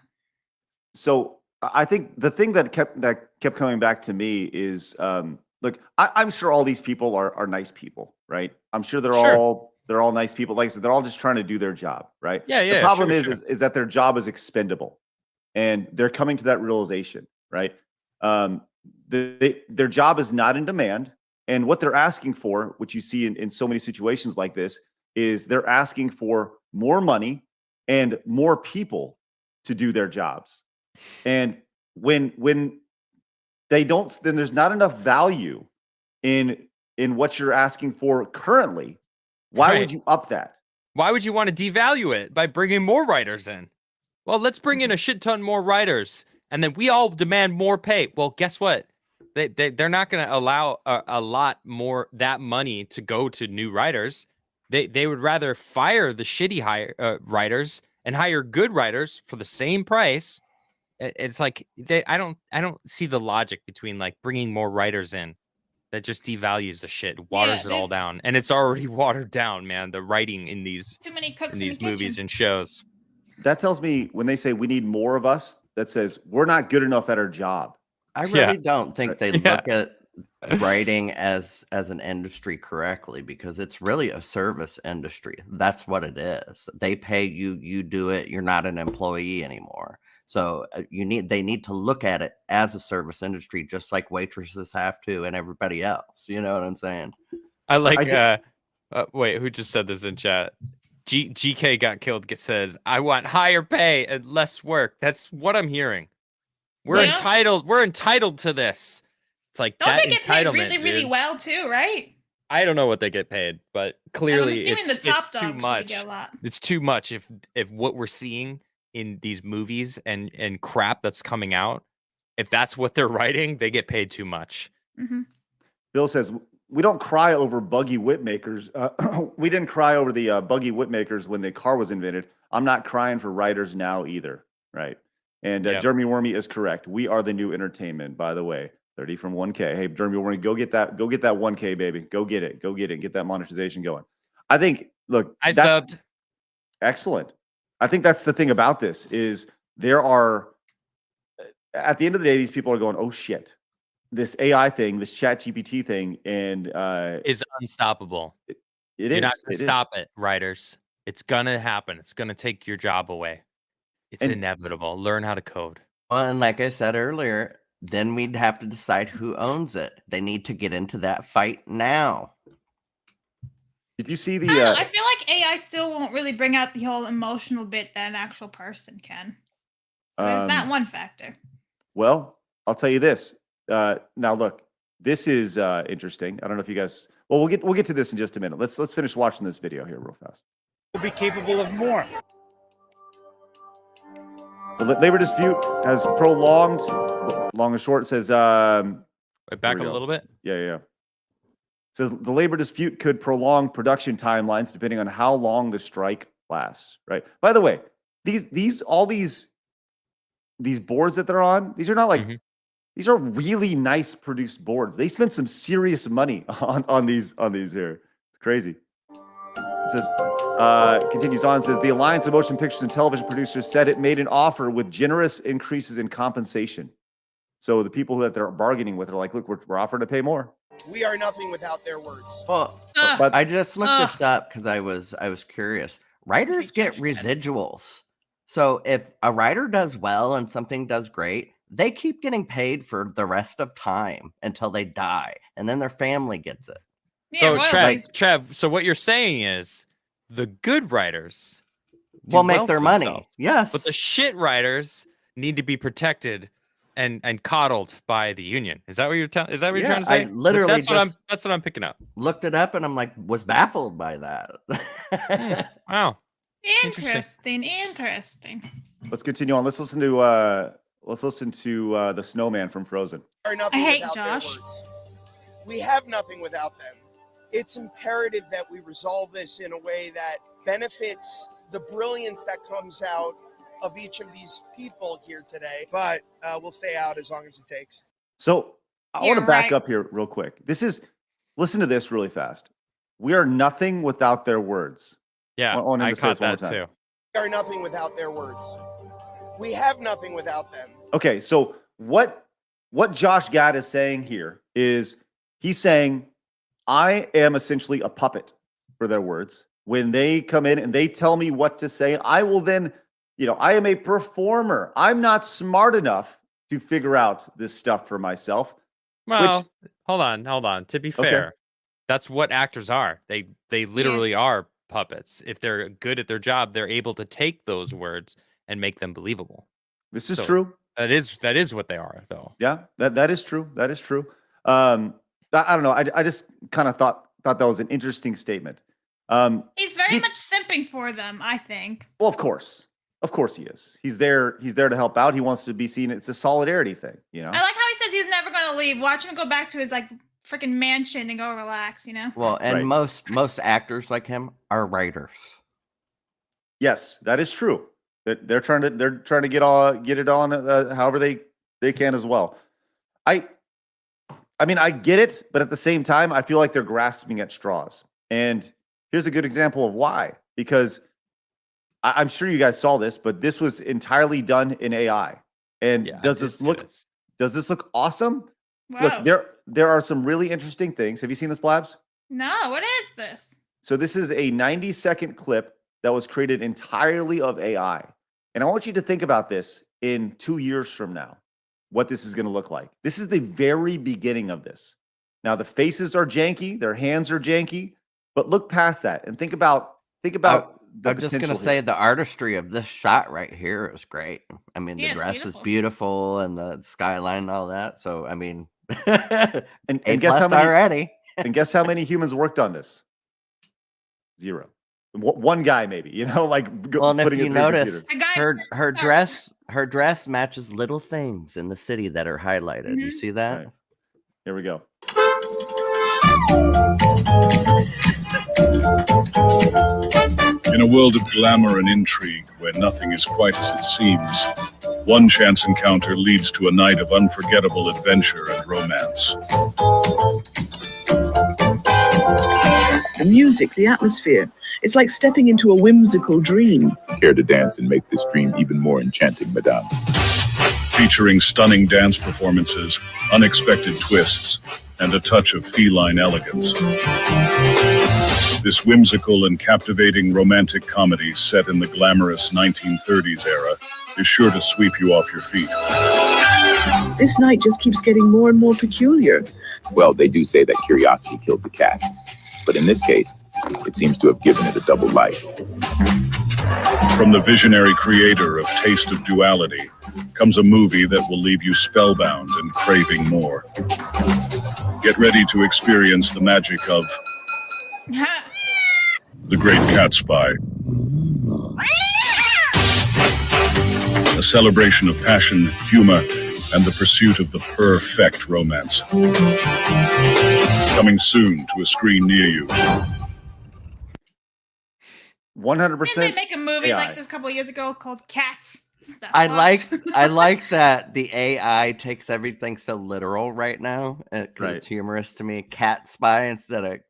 So I think the thing that kept coming back to me is, look, I'm sure all these people are nice people, right? I'm sure they're Sure. all nice people. Like I said, they're all just trying to do their job, right? Yeah, yeah. The problem sure. is that their job is expendable, and they're coming to that realization, right? Their job is not in demand, and what they're asking for, which you see in so many situations like this, is they're asking for more money and more people to do their jobs. And when they don't, then there's not enough value in what you're asking for currently. Why Right. would you up that? Why would you want to devalue it by bringing more writers in? Well, let's bring in a shit ton more writers, and then we all demand more pay. Well, guess what? They're not going to allow a lot more that money to go to new writers. They would rather fire the shitty writers and hire good writers for the same price. It's like I don't see the logic between like bringing more writers in. That just devalues the shit, waters it all there's down, and it's already watered down, man. The writing in these too many cooks in the movies kitchen. and shows. That tells me when they say we need more of us, that says we're not good enough at our job. I Yeah. really don't think they Yeah. look at writing as an industry correctly, because it's really a service industry. That's what it is. They pay you, you do it. You're not an employee anymore. So they need to look at it as a service industry, just like waitresses have to, and everybody else. You know what I'm saying? I like. I Wait, who just said this in chat? GK got killed. Says, I want higher pay and less work. That's what I'm hearing. We're Yeah. entitled. We're entitled to this. It's like Don't that they get paid entitlement, really, really dude. well too, right? I don't know what they get paid, but I'm clearly assuming the it's top too dogs really much. get a lot. It's too much if what we're seeing in these movies and crap that's coming out, if that's what they're writing, they get paid too much. Hmm. Bill says we don't cry over buggy whip makers. We didn't cry over the buggy whip makers when the car was invented. I'm not crying for writers now either, right? And Yep. Jeremy Wormy is correct. We are the new entertainment, by the way. 30 from 1K. Hey, Jeremy Wormy, go get that 1K, baby. Go get it. Get that monetization going. I think, look, I that's subbed. excellent. I think that's the thing about this is there are at the end of the day, these people are going, oh shit, this AI thing, this chat GPT thing, and is unstoppable. You're not going to stop it, writers. It's going to happen. It's going to take your job away. It's inevitable. Learn how to code. Well, and like I said earlier, then we'd have to decide who owns it. They need to get into that fight now. Did you see the? I feel like AI still won't really bring out the whole emotional bit that an actual person can. So there's that one factor. Well, I'll tell you this. Now, look, this is interesting. I don't know if you guys. Well, we'll get to this in just a minute. Let's finish watching this video here real fast. Will be capable of more. The labor dispute has prolonged. Long and short, it says. Wait, back a little bit. Yeah. So the labor dispute could prolong production timelines depending on how long the strike lasts. Right. By the way, these boards that they're on, these are not like these are really nice produced boards. They spent some serious money on these here. It's crazy. It says, continues on, says the Alliance of Motion Pictures and Television Producers said it made an offer with generous increases in compensation. So the people that they're bargaining with are like, look, we're offering to pay more. We are nothing without their words. Well, but I just looked this up because I was curious. Writers get residuals. So if a writer does well and something does great, they keep getting paid for the rest of time until they die, and then their family gets it. So Trev, so what you're saying is the good writers will make their money. Yes. But the shit writers need to be protected and coddled by the union. Is that what you're trying to say? I literally that's what I'm picking up. Looked it up and I'm like, was baffled by that. Wow. Interesting. Let's continue on. Let's listen to the snowman from Frozen. I hate Josh. We have nothing without them. It's imperative that we resolve this in a way that benefits the brilliance that comes out of each of these people here today. But we'll stay out as long as it takes. So I want to back up here real quick. Listen to this really fast. We are nothing without their words. Yeah, I caught that too. We are nothing without their words. We have nothing without them. Okay, so what Josh Gad is saying here is he's saying, I am essentially a puppet for their words. When they come in and they tell me what to say, I will then, I am a performer. I'm not smart enough to figure out this stuff for myself. Well, hold on. To be fair, that's what actors are. They literally are puppets. If they're good at their job, they're able to take those words and make them believable. This is true. That is what they are, though. Yeah, that is true. That is true. I don't know. I just kind of thought that was an interesting statement. He's very much simping for them, I think. Well, of course he is. He's there to help out. He wants to be seen. It's a solidarity thing, I like how he says he's never going to leave. Watch him go back to his freaking mansion and go relax. Well, and most actors like him are writers. Yes, that is true. They're trying to get it on however they can as well. I mean, I get it, but at the same time, I feel like they're grasping at straws. And here's a good example of why. Because I'm sure you guys saw this, but this was entirely done in AI. And does this look awesome? Wow. Look, there are some really interesting things. Have you seen this, Blabs? No, what is this? So this is a 90-second clip that was created entirely of AI. And I want you to think about this in 2 years from now. What this is going to look like. This is the very beginning of this. Now the faces are janky, their hands are janky, but look past that and think about I'm just going to say the artistry of this shot right here is great. I mean, the dress is beautiful and the skyline and all that. So, I mean, and guess how many already. And guess how many humans worked on this? 0. One guy maybe, well, and if you notice, her dress matches little things in the city that are highlighted. You see that? Right. Here we go. In a world of glamour and intrigue where nothing is quite as it seems, one chance encounter leads to a night of unforgettable adventure and romance. The music, the atmosphere. It's like stepping into a whimsical dream. Care to dance and make this dream even more enchanting, madame? featuring stunning dance performances, unexpected twists, and a touch of feline elegance. This whimsical and captivating romantic comedy set in the glamorous 1930s era is sure to sweep you off your feet. This night just keeps getting more and more peculiar. Well, they do say that curiosity killed the cat. But in this case, it seems to have given it a double life. From the visionary creator of Taste of Duality comes a movie that will leave you spellbound and craving more. Get ready to experience the magic of The Great Cat Spy. A celebration of passion, humor, and the pursuit of the perfect romance. Coming soon to a screen near you. 100%. Didn't they make a movie AI. like this a couple years ago called Cats? The I fuck? like that the AI takes everything so literal right now, because Right. it's humorous to me. Cat spy instead of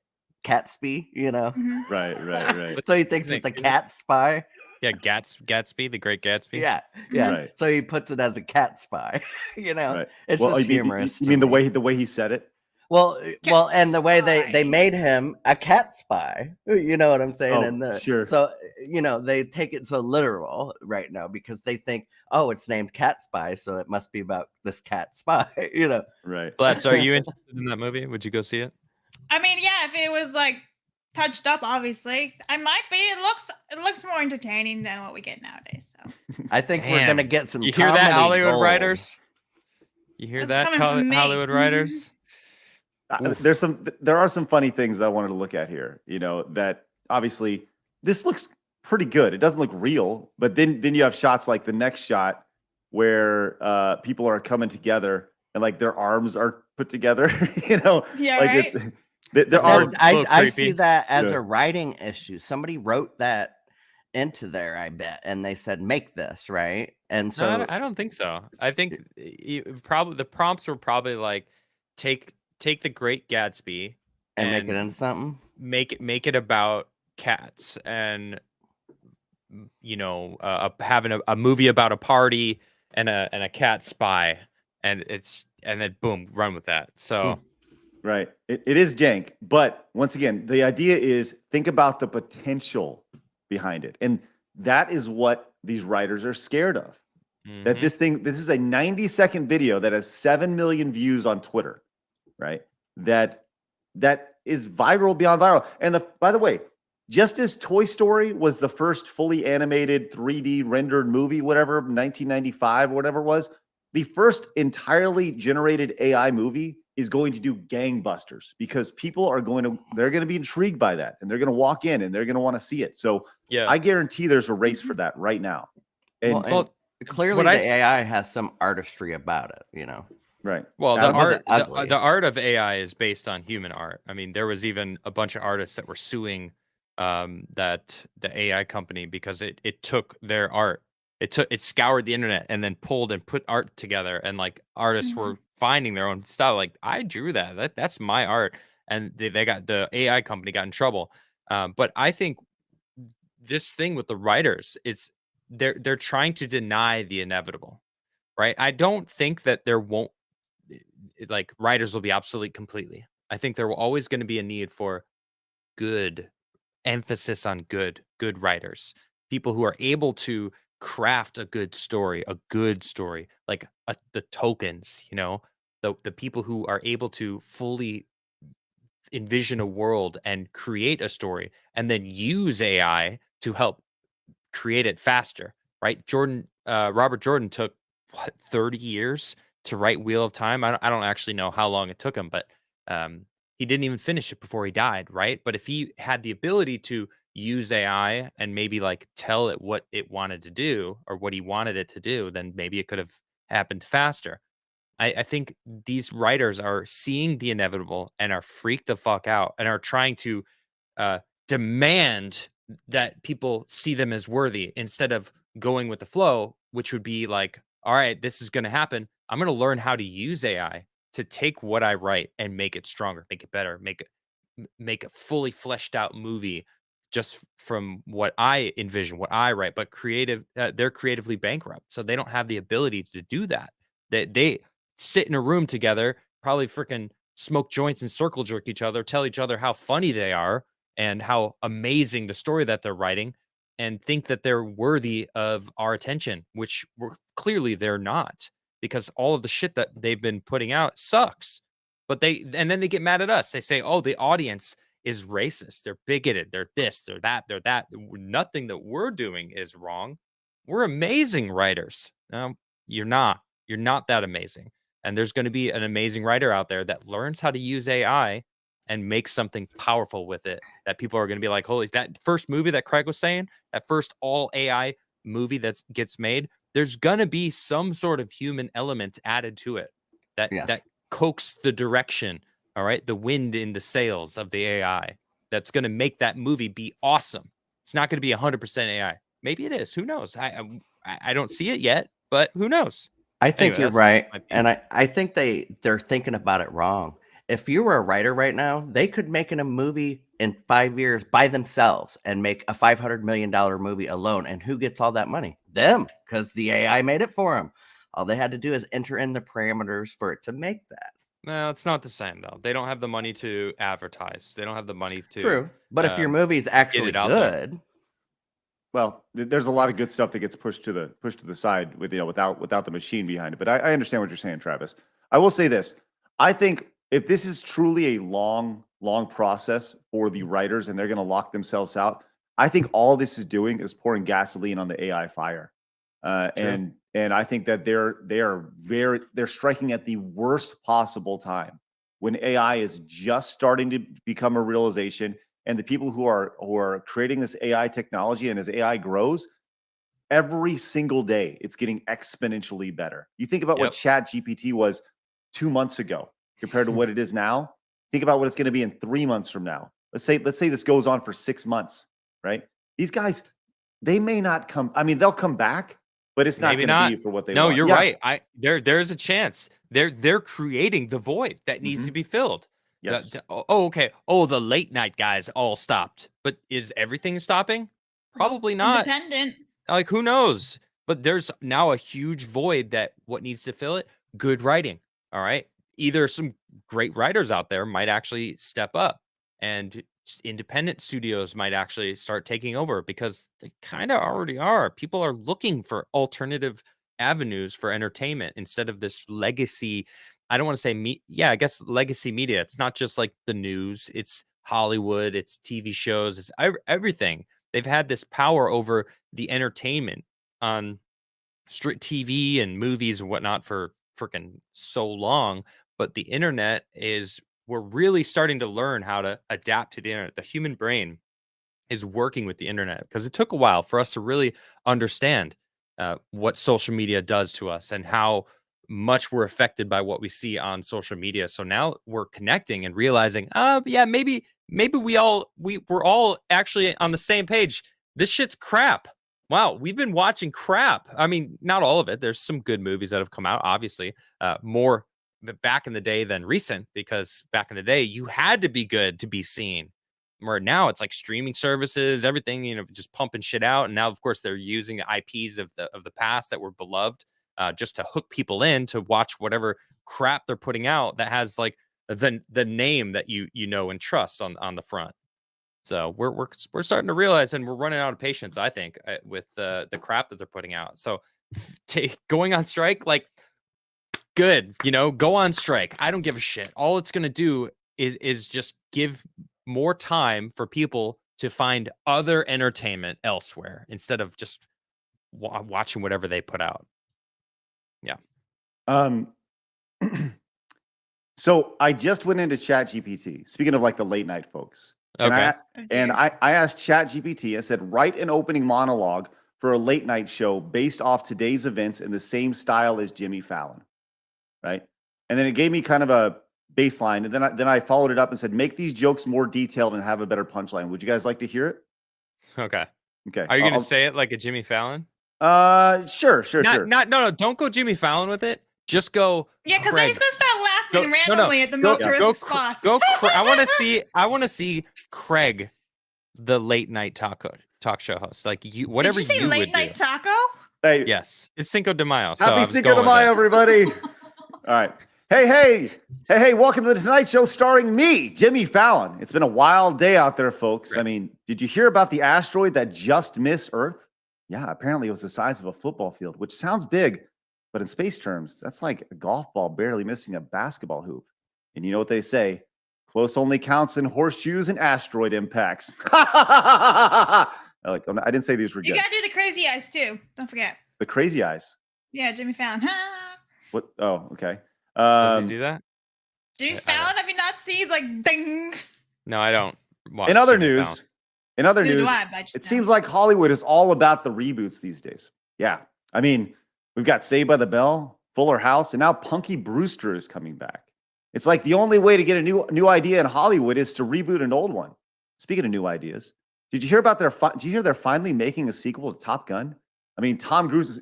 Catsby, Mhm. Right. So he thinks it's a cat spy. Yeah, Gatsby, the Great Gatsby. Yeah. Right. So he puts it as a cat spy. Right. It's Well, just you mean, humorous. you to mean the me. way he said it? Well, and the way they spy. made him a cat spy. You know what I'm saying? Oh, sure. So they take it so literal right now because they think, oh, it's named Cat Spy, so it must be about this cat spy. Right. Blats, are you interested in that movie? Would you go see it? I mean, yeah, if it was like touched up, obviously, I might be. It looks more entertaining than what we get nowadays. So I think we're gonna Damn. get some. You hear that, comedy Hollywood gold. writers? You hear That's that, coming from me. Hollywood writers? There are some funny things that I wanted to look at here. That obviously this looks pretty good. It doesn't look real, but then you have shots like the next shot where people are coming together and like their arms are put together. Yeah, like right? there are. little I see creepy. that as Yeah. a writing issue. Somebody wrote that into there, I bet, and they said make this right. And so No, I don't think so. I think probably the prompts were probably like take the Great Gatsby and make it into something. make it about cats and having a movie about a party and a cat spy and then boom, run with that. So Right. It is jank. But once again, the idea is think about the potential behind it. And that is what these writers are scared of. That mhm. this is a 90-second video that has 7 million views on Twitter, right? That is viral beyond viral. And by the way, just as Toy Story was the first fully animated 3D rendered movie, whatever, 1995, whatever it was, the first entirely generated AI movie is going to do gangbusters because people they're going to be intrigued by that and they're going to walk in and they're going to want to see it. So Yeah. I guarantee there's a race for that right now. And, Well, Clearly, what the I s- AI has some artistry about it. right. Well, That the wasn't art ugly. the art of AI is based on human art. I mean, there was even a bunch of artists that were suing that the AI company because it took their art. It scoured the internet and then pulled and put art together and like artists were finding their own style. Like I drew that's my art, and they got the AI company got in trouble. But I think this thing with the writers, they're trying to deny the inevitable, right? I don't think that there won't like writers will be obsolete completely. I think there will always going to be a need for good emphasis on good writers, people who are able to craft a good story, like the tokens, the people who are able to fully envision a world and create a story and then use AI to help create it faster, right? Robert Jordan took what 30 years to write Wheel of Time. I don't actually know how long it took him, but he didn't even finish it before he died, right? But if he had the ability to use AI and maybe like tell it what it wanted to do or what he wanted it to do, then maybe it could have happened faster. I think these writers are seeing the inevitable and are freaked the fuck out and are trying to demand that people see them as worthy instead of going with the flow, which would be like, all right, this is going to happen. I'm going to learn how to use AI to take what I write and make it stronger, make it better, make a fully fleshed out movie just from what I envision, what I write. But they're creatively bankrupt, so they don't have the ability to do that. They sit in a room together, probably freaking smoke joints and circle jerk each other, tell each other how funny they are and how amazing the story that they're writing, and think that they're worthy of our attention, which clearly they're not, because all of the shit that they've been putting out sucks. But and then they get mad at us. They say, "Oh, the audience is racist. They're bigoted. They're this. They're that. They're that. Nothing that we're doing is wrong. We're amazing writers." No, you're not. You're not that amazing. And there's going to be an amazing writer out there that learns how to use AI and make something powerful with it, that people are going to be like, holy, that first movie that Craig was saying, that first all AI movie that gets made, there's going to be some sort of human element added to it that coax the direction, all right, the wind in the sails of the AI, that's going to make that movie be awesome. It's not going to be 100% AI. Maybe it is. Who knows? I don't see it yet, but who knows? I think Anyway, you're right, and I think they're thinking about it wrong. If you were a writer right now, they could make a movie in 5 years by themselves and make a $500 million movie alone. And who gets all that money? Them, because the AI made it for them. All they had to do is enter in the parameters for it to make that. No, it's not the same though. They don't have the money to advertise. They don't have the money to. True, but if your movie's actually good. Well, there's a lot of good stuff that gets pushed to the side with without the machine behind it. But I understand what you're saying, Travis. I will say this: I think if this is truly a long process for the writers and they're going to lock themselves out, I think all this is doing is pouring gasoline on the AI fire. And I think that they're striking at the worst possible time when AI is just starting to become a realization. And the people who are creating this AI technology, and as AI grows, every single day it's getting exponentially better. You think about what ChatGPT was 2 months ago compared to what it is now. Think about what it's going to be in 3 months from now. Let's say this goes on for 6 months, right? These guys, they may not come. I mean, they'll come back, but it's not going to be for what they want. No, you're right. There's a chance. They're creating the void that needs to be filled. Yes. Okay. Oh, the late night guys all stopped. But is everything stopping? Probably not. Independent. Like, who knows? But there's now a huge void that what needs to fill it? Good writing. All right. Either some great writers out there might actually step up, and independent studios might actually start taking over, because they kind of already are. People are looking for alternative avenues for entertainment instead of this legacy. I don't want to say I guess legacy media. It's not just like the news, it's Hollywood, it's TV shows, it's everything. They've had this power over the entertainment on street TV and movies and whatnot for freaking so long. But the internet we're really starting to learn how to adapt to the internet. The human brain is working with the internet, because it took a while for us to really understand what social media does to us and how much we're affected by what we see on social media. So now we're connecting and realizing, maybe we're all actually on the same page. This shit's crap. Wow, we've been watching crap. I mean, not all of it. There's some good movies that have come out, obviously, more back in the day than recent, because back in the day you had to be good to be seen. Where now it's like streaming services, everything, just pumping shit out. And now, of course, they're using the IPs of the past that were beloved, just to hook people in to watch whatever crap they're putting out that has like the name that you know and trust on the front. So we're starting to realize, and we're running out of patience, I think, with the crap that they're putting out. So going on strike, like, good, go on strike. I don't give a shit. All it's gonna do is just give more time for people to find other entertainment elsewhere instead of just watching whatever they put out. Yeah. So I just went into ChatGPT. Speaking of like the late night folks, okay, and I asked ChatGPT. I said, write an opening monologue for a late night show based off today's events in the same style as Jimmy Fallon, right? And then it gave me kind of a baseline, and then I followed it up and said, make these jokes more detailed and have a better punchline. Would you guys like to hear it? Okay. Are you gonna say it like a Jimmy Fallon? Sure. No, don't go Jimmy Fallon with it. Just go. Yeah, because then he's gonna start laughing randomly at the most horrific spots. I want to see Craig, the late night talk show host. Like whatever Did you say you late would night do. taco? Hey, Yes, it's Cinco de Mayo. So I happy was Cinco de going with Mayo, it. everybody. All right. Hey, welcome to the Tonight Show starring me, Jimmy Fallon. It's been a wild day out there, folks. Right. I mean, did you hear about the asteroid that just missed Earth? Yeah, apparently it was the size of a football field, which sounds big, but in space terms, that's like a golf ball barely missing a basketball hoop. And you know what they say? Close only counts in horseshoes and asteroid impacts. I didn't say these were You good. gotta do the crazy eyes too. Don't forget. The crazy eyes. Yeah, Jimmy Fallon. What? Oh, okay. Does he do that? Jimmy I don't- Fallon, have you not seen? He's like ding. No, I don't. Watch In other Jimmy news, Fallon. Neither do I, but I just it know. seems like Hollywood is all about the reboots these days. Yeah. I mean, we've got Saved by the Bell, Fuller House, and now Punky Brewster is coming back. It's like the only way to get a new idea in Hollywood is to reboot an old one. Speaking of new ideas, did you hear about did you hear they're finally making a sequel to Top Gun? I mean, Tom Cruise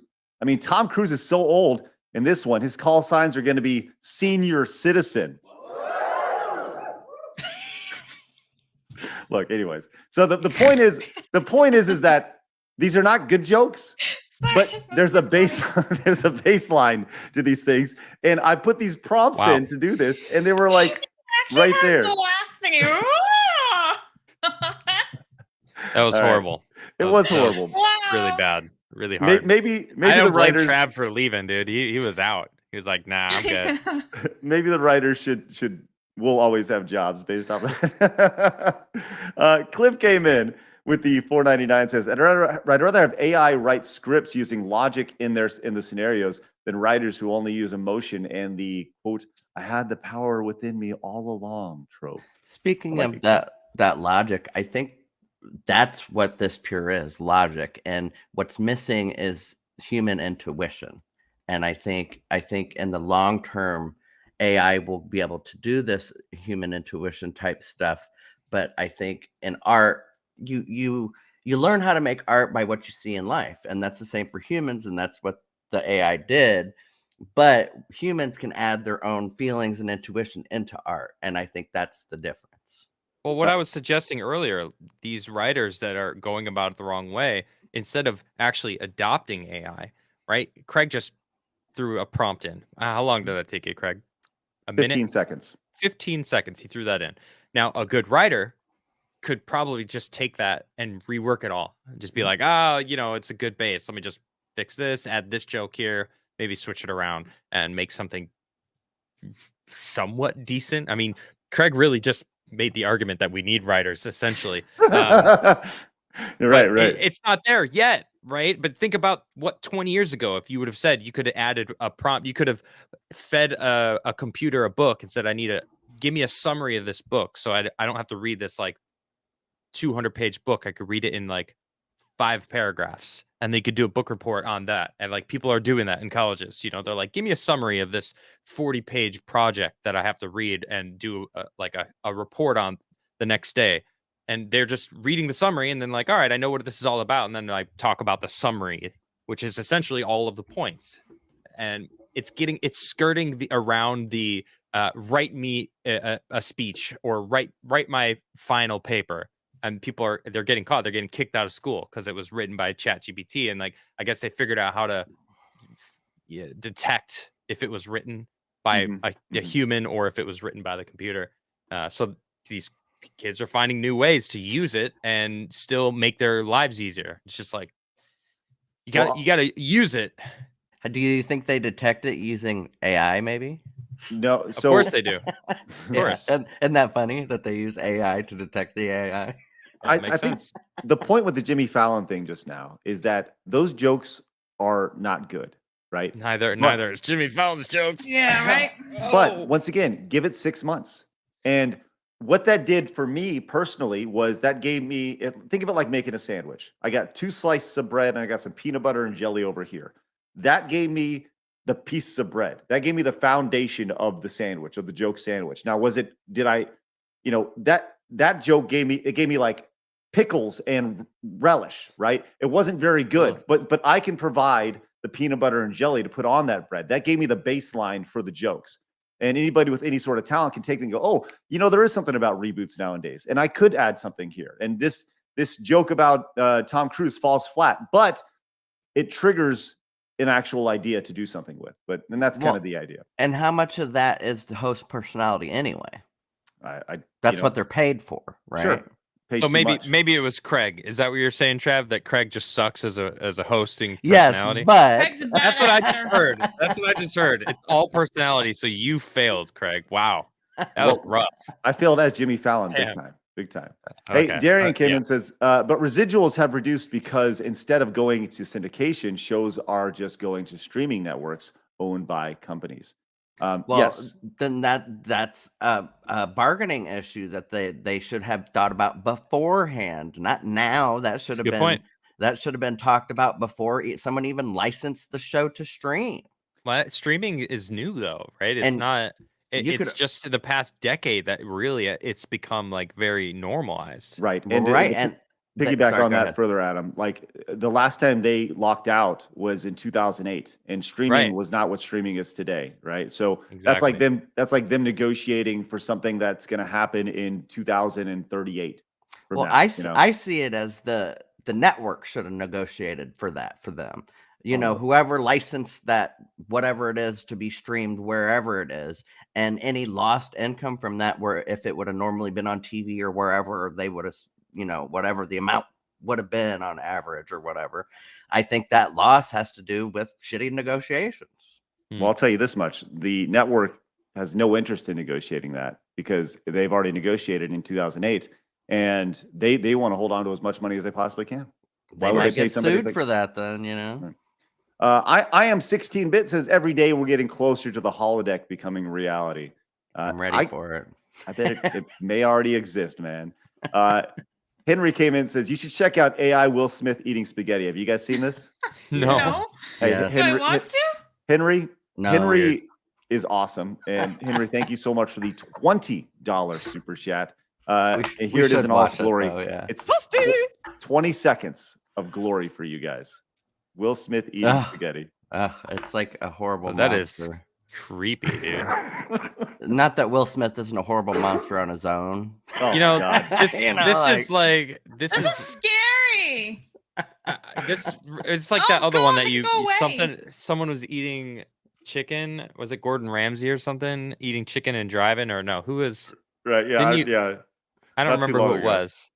is so old in this one, his call signs are going to be senior citizen. Look, anyways. So the point is that these are not good jokes, but there's a baseline to these things. And I put these prompts in to do this, and they were like right there. The laugh thing. That was All right. horrible. It That was horrible. Really bad. Really hard. Maybe I the don't blame writers Trav for leaving, dude. He was out. He was like, nah, I'm good. maybe the writers will always have jobs based off of that. Cliff came in with the $4.99, says, I'd rather have AI write scripts using logic in the scenarios than writers who only use emotion and the quote, I had the power within me all along trope. Speaking of that logic, I think that's what this pure is, logic. And what's missing is human intuition. And I think in the long term, AI will be able to do this human intuition type stuff. But I think in art, you learn how to make art by what you see in life. And that's the same for humans. And that's what the AI did. But humans can add their own feelings and intuition into art. And I think that's the difference. Well, what I was suggesting earlier, these writers that are going about it the wrong way, instead of actually adopting AI, right? Craig just threw a prompt in. How long did that take you, Craig? A 15 minute? seconds. 15 seconds. He threw that in. Now, a good writer could probably just take that and rework it all. Just be like, it's a good base. Let me just fix this, add this joke here, maybe switch it around and make something somewhat decent. I mean, Craig really just made the argument that we need writers, essentially. You're right. It's not there yet, right? But think about what 20 years ago, if you would have said, you could have added a prompt, you could have fed a computer a book and said, give me a summary of this book. So I don't have to read this like 200-page book. I could read it in like 5 paragraphs, and they could do a book report on that. And like people are doing that in colleges, they're like, give me a summary of this 40-page project that I have to read and do a report on the next day. And they're just reading the summary and then like, all right, I know what this is all about. And then like talk about the summary, which is essentially all of the points. And it's skirting around the write me a speech or write my final paper. And they're getting caught. They're getting kicked out of school because it was written by ChatGPT. And like, I guess they figured out how to detect if it was written by a human or if it was written by the computer. So these kids are finding new ways to use it and still make their lives easier. It's just like, you gotta use it. Do you think they detect it using AI maybe? No, of course they do. Of course. Isn't that funny that they use AI to detect the AI? I think the point with the Jimmy Fallon thing just now is that those jokes are not good, right? Neither is Jimmy Fallon's jokes. Yeah, right. But once again, give it 6 months. And what that did for me personally was that gave me, think of it like making a sandwich. I got 2 slices of bread and I got some peanut butter and jelly over here. That gave me the pieces of bread. That gave me the foundation of the sandwich, of the joke sandwich. Now, that joke gave me like pickles and relish, right? It wasn't very good, but I can provide the peanut butter and jelly to put on that bread. That gave me the baseline for the jokes. And anybody with any sort of talent can take it and go, oh, there is something about reboots nowadays. And I could add something here. And this joke about Tom Cruise falls flat. But it triggers an actual idea to do something with. But then that's kind of the idea. And how much of that is the host personality anyway? That's you what know, they're paid for, right? Sure. Paid So too maybe much. maybe it was Craig. Is that what you're saying, Trav? That Craig just sucks as a hosting Yes, personality? but Craig's a bad That's what I actor. just heard. That's what I just heard. It's all personality. So you failed, Craig. Wow. That was Well, rough. I failed as Jimmy Fallon Damn. big time. Okay. Hey, Darian came yeah. in and says, but residuals have reduced because instead of going to syndication, shows are just going to streaming networks owned by companies. well, Yes, then that's a bargaining issue that they should have thought about beforehand, not now. That should That's a have good been point. that should have been talked about before someone even licensed the show to stream. Well, streaming is new though, right? It's And not. you It's could- just in the past decade that really it's become like very normalized. right. right, to and piggyback sorry, on go that ahead. further, Adam, like the last time they locked out was in 2008, and streaming Right. was not what streaming is today, right? So Exactly. that's like them negotiating for something that's going to happen in 2038. Well, I see it as the network should have negotiated for that for them. Whoever licensed that, whatever it is, to be streamed wherever it is, and any lost income from that, where if it would have normally been on TV or wherever, they would have, whatever the amount would have been on average or whatever. I think that loss has to do with shitty negotiations. Well, I'll tell you this much: the network has no interest in negotiating that because they've already negotiated in 2008, and they want to hold on to as much money as they possibly can. They might get sued for that, then. I am 16-bit says every day we're getting closer to the holodeck becoming reality. I'm ready for it. I bet it may already exist, man. Henry came in and says you should check out AI Will Smith eating spaghetti. Have you guys seen this? No. Hey, Yes. Do I want to? Henry No, is awesome, and Henry, thank you so much for the $20 super chat. And here it is in all its glory. Yeah. It's 20 seconds of glory for you guys. Will Smith eating spaghetti. It's like a horrible That monster. is creepy, dude. Not that Will Smith isn't a horrible monster on his own. Oh, You know, God. this You know, is like This is scary. this it's like Oh, that other God, one that make it you go away. someone was eating chicken. Was it Gordon Ramsay or something eating chicken and driving, or no? Who was? Right? Yeah, Didn't you- yeah. I don't Not too remember who long it ago. was.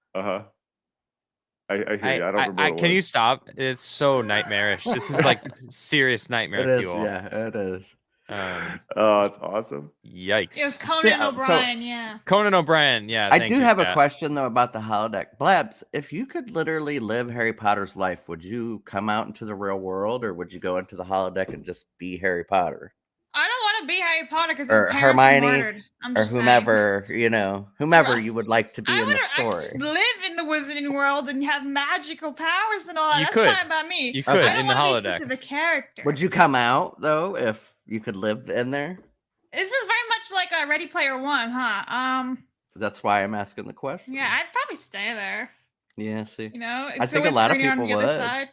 I hear you. I don't remember. what it Can you was. stop? It's so nightmarish. This is like serious nightmare It is, fuel. yeah, it is. Oh, it's awesome. Yikes. It was Conan so- O'Brien, yeah. Conan O'Brien. Yeah, I thank do you, have a Pat. question though about the holodeck. Blabs, if you could literally live Harry Potter's life, would you come out into the real world, or would you go into the holodeck and just be Harry Potter? I don't want to be Harry Potter because Or his parents Hermione, were murdered. I'm Or just saying. whomever, whomever rough. you would like to be I in would the I could just story. live in the wizarding world and have magical powers and all that. You That's could. fine by me. You could I don't in the want to be a holodeck. specific character. Would you come out though if you could live in there? This is very much like a Ready Player One, huh? That's why I'm asking the question. Yeah, I'd probably stay there. Yeah, see. You know, it's I think a always lot of greener on people the other would. side.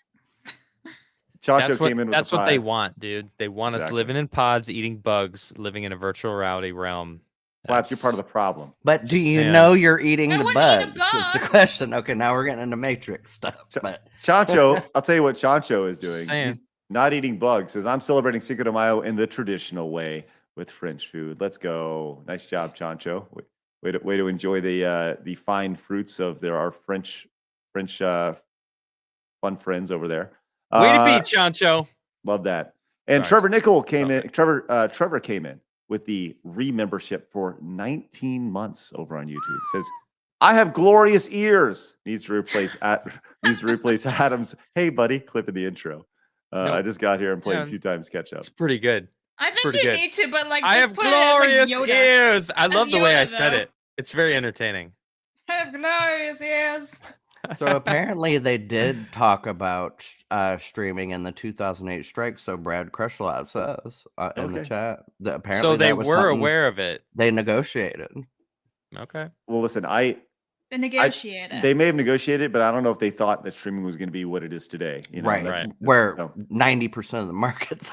Chacho came in with That's the what they five. want, dude. They want us Exactly. living in pods, eating bugs, living in a virtual reality realm. Flaps, you're part of the problem. But do you saying. know you're eating I the wouldn't eat a bugs? Is the bug. question. Okay, now we're getting into Matrix stuff. But Chancho, I'll tell you what Chancho is doing. saying. He's not eating bugs. Says I'm celebrating Cinco de Mayo in the traditional way with French food. Let's go. Nice job, Chancho. Way to enjoy the fine fruits of our French fun friends over there. Way to be, Chancho. Love that. And Sorry. Trevor Nickel came in. Trevor came in with the re-membership for 19 months over on YouTube. Says, "I have glorious ears." Needs to replace Adam's "Hey buddy" clip in the intro. Nope. I just got here and played Yeah. 2 times catch up. It's pretty good. I think pretty you good. need to, but like, I just have put it as, glorious like, Yoda. ears. I love As the way I Yoda, said though. it. It's very entertaining. I have glorious ears. so apparently they did talk about streaming in the 2008 strike. So Brad Crushlot says in the Okay. chat that apparently So they that was were something aware of it. they negotiated. Okay. Well, listen, The negotiator. they may have negotiated, but I don't know if they thought that streaming was going to be what it is today. You know, Right. that's- Where no. 90% of the market's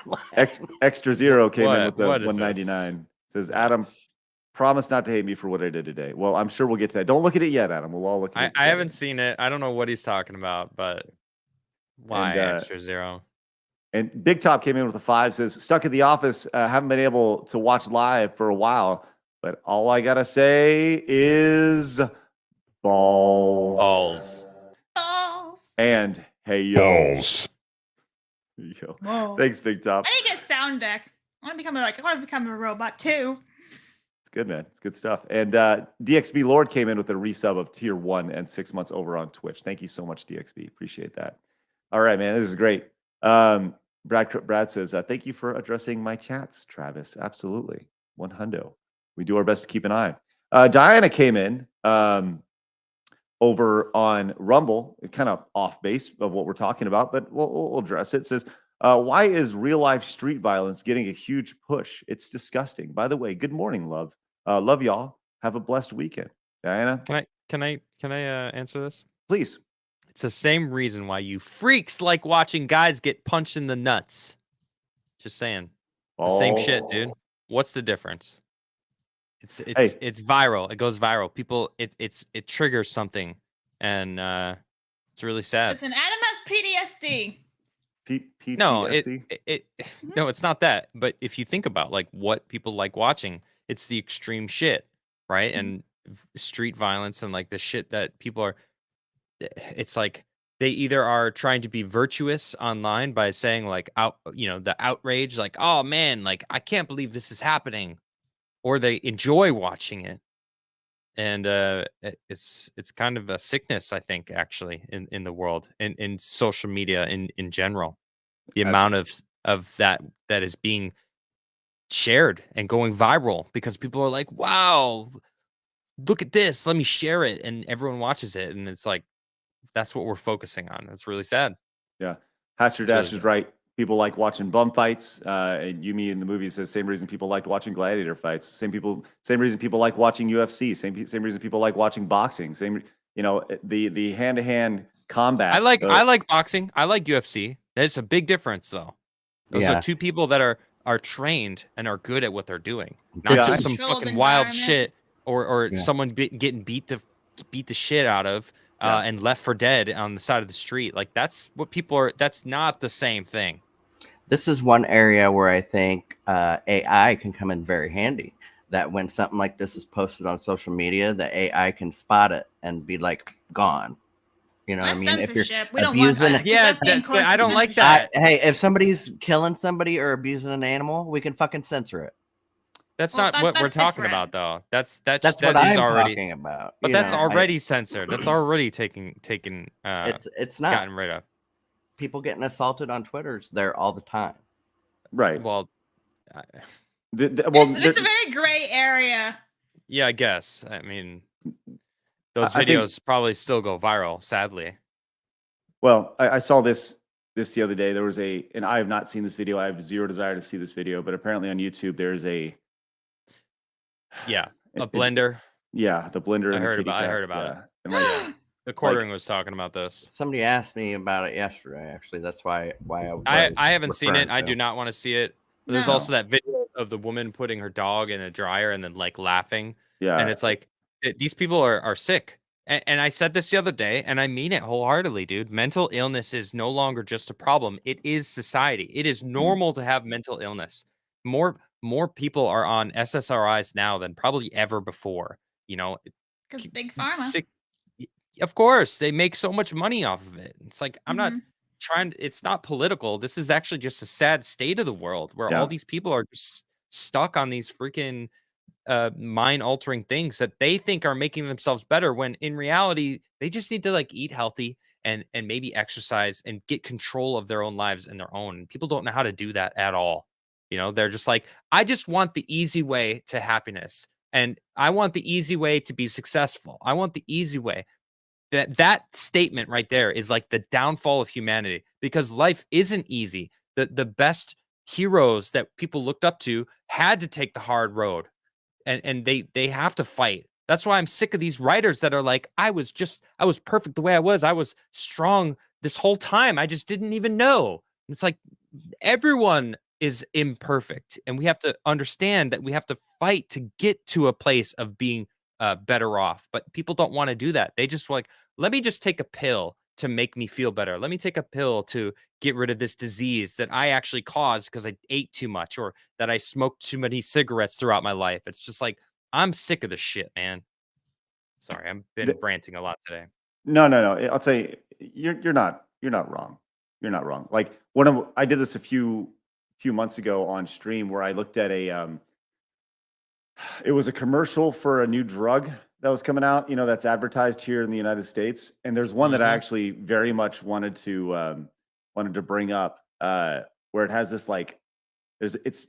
online. Extra Zero came in What- with the what is this? 199. Says, Adam, promise not to hate me for what I did today. Well, I'm sure we'll get to that. Don't look at it yet, Adam. We'll all look at it. I together. haven't seen it. I don't know what he's talking about, but Why And, extra 0? And Big Top came in with a 5, says, stuck at the office, haven't been able to watch live for a while, but all I gotta say is balls. Balls. Balls. And hey, yo. Balls. Yo. Whoa. Thanks, Big Top. I need to get a sound deck. I want to become a robot too. It's good, man. It's good stuff. And DXB Lord came in with a resub of tier 1 and 6 months over on Twitch. Thank you so much, DXB. Appreciate that. All right, man. This is great. Brad says, thank you for addressing my chats, Travis. Absolutely. 100. We do our best to keep an eye. Diana came in over on Rumble. It's kind of off base of what we're talking about, but we'll address it. It says, why is real life street violence getting a huge push? It's disgusting. By the way, good morning, love. Love y'all. Have a blessed weekend. Diana? Can I answer this? Please. It's the same reason why you freaks like watching guys get punched in the nuts. Just saying. The same shit, dude. What's the difference? It's viral. It goes viral. People, it triggers something, and it's really sad. Listen, Adam has PTSD. PTSD? No, it's not that. But if you think about like what people like watching, it's the extreme shit, right? And street violence and like the shit that people are. It's like they either are trying to be virtuous online by saying like the outrage, like, oh man, like I can't believe this is happening, or they enjoy watching it. And it's kind of a sickness, I think, actually, in the world, in social media in general. The amount of that is being shared and going viral because people are like, wow, look at this, let me share it, and everyone watches it, and it's like that's what we're focusing on. It's really sad. Yeah. Hatcher Dash is right. People like watching bum fights. And Yumi in the movie says same reason people liked watching gladiator fights. Same reason people like watching UFC. Same reason people like watching boxing. The hand-to-hand combat. I like boxing. I like UFC. There's a big difference though. Those are two people that are trained and are good at what they're doing. Not just some fucking wild shit or someone getting beat the shit out of. And left for dead on the side of the street. Like that's what people are. That's not the same thing. This is one area where I think AI can come in very handy. That when something like this is posted on social media, the AI can spot it and be like, gone. You know what I mean? If you're abusing I don't like that. Hey, if somebody's killing somebody or abusing an animal, we can fucking censor it. That's not what we're talking about, though. That's what I'm talking about. But that's already censored. That's already taken. It's not gotten rid of. People getting assaulted on Twitter's there all the time. Right. Well, it's a very gray area. Yeah, I guess. I mean, those videos probably still go viral. Sadly. Well, I saw this the other day. There was and I have not seen this video. I have zero desire to see this video, but apparently on YouTube there's a. Yeah, a blender. Yeah, the blender. I heard about it. And like, the quartering was talking about this. Somebody asked me about it yesterday. Actually, that's why I haven't seen it. I do not want to see it. There's also that video of the woman putting her dog in a dryer and then like laughing. Yeah, and it's like these people are sick. And I said this the other day, and I mean it wholeheartedly, dude. Mental illness is no longer just a problem. It is society. It is normal to have mental illness. More people are on SSRIs now than probably ever before. You know, because big pharma. Of course, they make so much money off of it. It's like I'm not trying. It's not political. This is actually just a sad state of the world where all these people are just stuck on these freaking mind-altering things that they think are making themselves better. When in reality, they just need to like eat healthy and maybe exercise and get control of their own lives and their own. People don't know how to do that at all. You know, they're just like, I just want the easy way to happiness. And I want the easy way to be successful. I want the easy way. That statement right there is like the downfall of humanity, because life isn't easy. The best heroes that people looked up to had to take the hard road, and they have to fight. That's why I'm sick of these writers that are like, I was perfect the way I was strong this whole time. I just didn't even know. It's like everyone is imperfect, and we have to understand that we have to fight to get to a place of being better off. But people don't want to do that. They just like, let me just take a pill to make me feel better. Let me take a pill to get rid of this disease that I actually caused because I ate too much or that I smoked too many cigarettes throughout my life. It's just like, I'm sick of this shit, man. Sorry, I've been ranting a lot today. No. I'll tell you, you're not wrong. You're not wrong. Like I did this a few months ago on stream where I looked at it was a commercial for a new drug that was coming out, that's advertised here in the United States. And there's one that I actually very much wanted to bring up, where it has this like, it's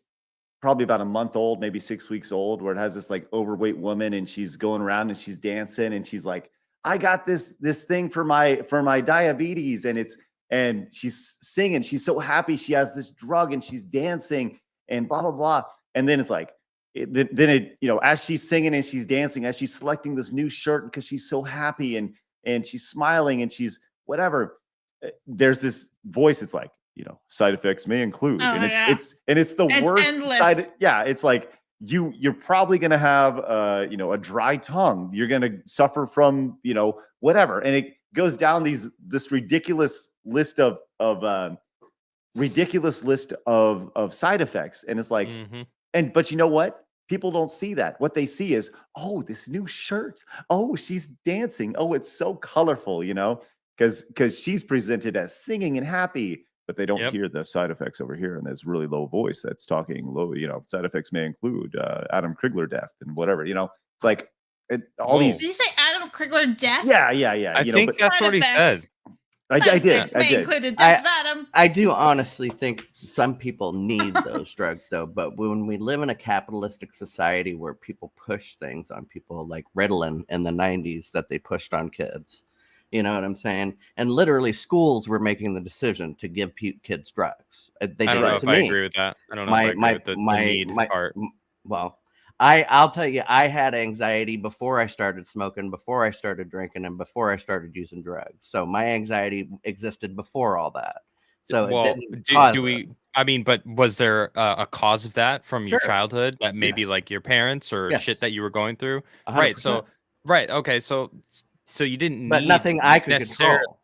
probably about a month old, maybe 6 weeks old, where it has this like overweight woman and she's going around and she's dancing and she's like, I got this thing for my diabetes, and she's singing. She's so happy she has this drug and she's dancing and blah, blah, blah. And then it's like, as she's singing and she's dancing, as she's selecting this new shirt because she's so happy and she's smiling and she's whatever, there's this voice. It's like, side effects may include, it's the worst endless. side. Yeah. It's like, you're probably going to have, a dry tongue. You're going to suffer from, whatever. And it goes down this ridiculous list of side effects. And it's like, but you know what? People don't see that. What they see is, oh, this new shirt. Oh, she's dancing. Oh, it's so colorful, because she's presented as singing and happy. But they don't hear the side effects over here, and there's really low voice that's talking low. Side effects may include Adam Krigler death and whatever. It's like all these. Did you say Adam Krigler death? Yeah. I think that's what he said. I did. I do honestly think some people need those drugs, though. But when we live in a capitalistic society where people push things on people, like Ritalin in the 90s that they pushed on kids. You know what I'm saying? And literally schools were making the decision to give kids drugs. They did I don't know it if to I me. agree with that. I don't know if I agree with the need part. Well, I'll tell you, I had anxiety before I started smoking, before I started drinking, and before I started using drugs. So my anxiety existed before all that. So but was there a cause of that from your childhood that maybe like your parents or shit that you were going through? 100%. Right. Okay. So you didn't but need nothing I could control.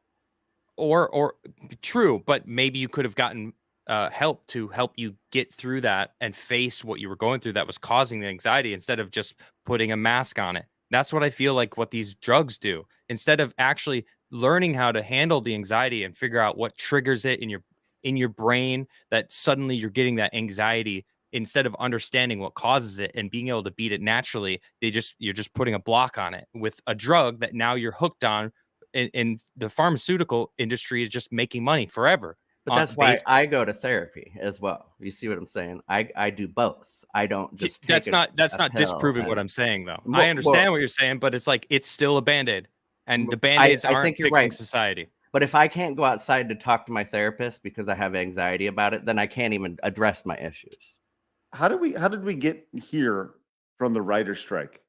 Or true, but maybe you could have gotten help to help you get through that and face what you were going through that was causing the anxiety instead of just putting a mask on it. That's what I feel like what these drugs do. Instead of actually learning how to handle the anxiety and figure out what triggers it in your brain, that suddenly you're getting that anxiety. Instead of understanding what causes it and being able to beat it naturally, you're just putting a block on it with a drug that now you're hooked on. And the pharmaceutical industry is just making money forever. But that's why I go to therapy as well. You see what I'm saying? I do both. I don't just that's not disproving what I'm saying, though. I understand what you're saying, but it's like it's still a Band-Aid, and the Band-Aids aren't fixing society. But if I can't go outside to talk to my therapist because I have anxiety about it, then I can't even address my issues. How did we get here from the writer's strike?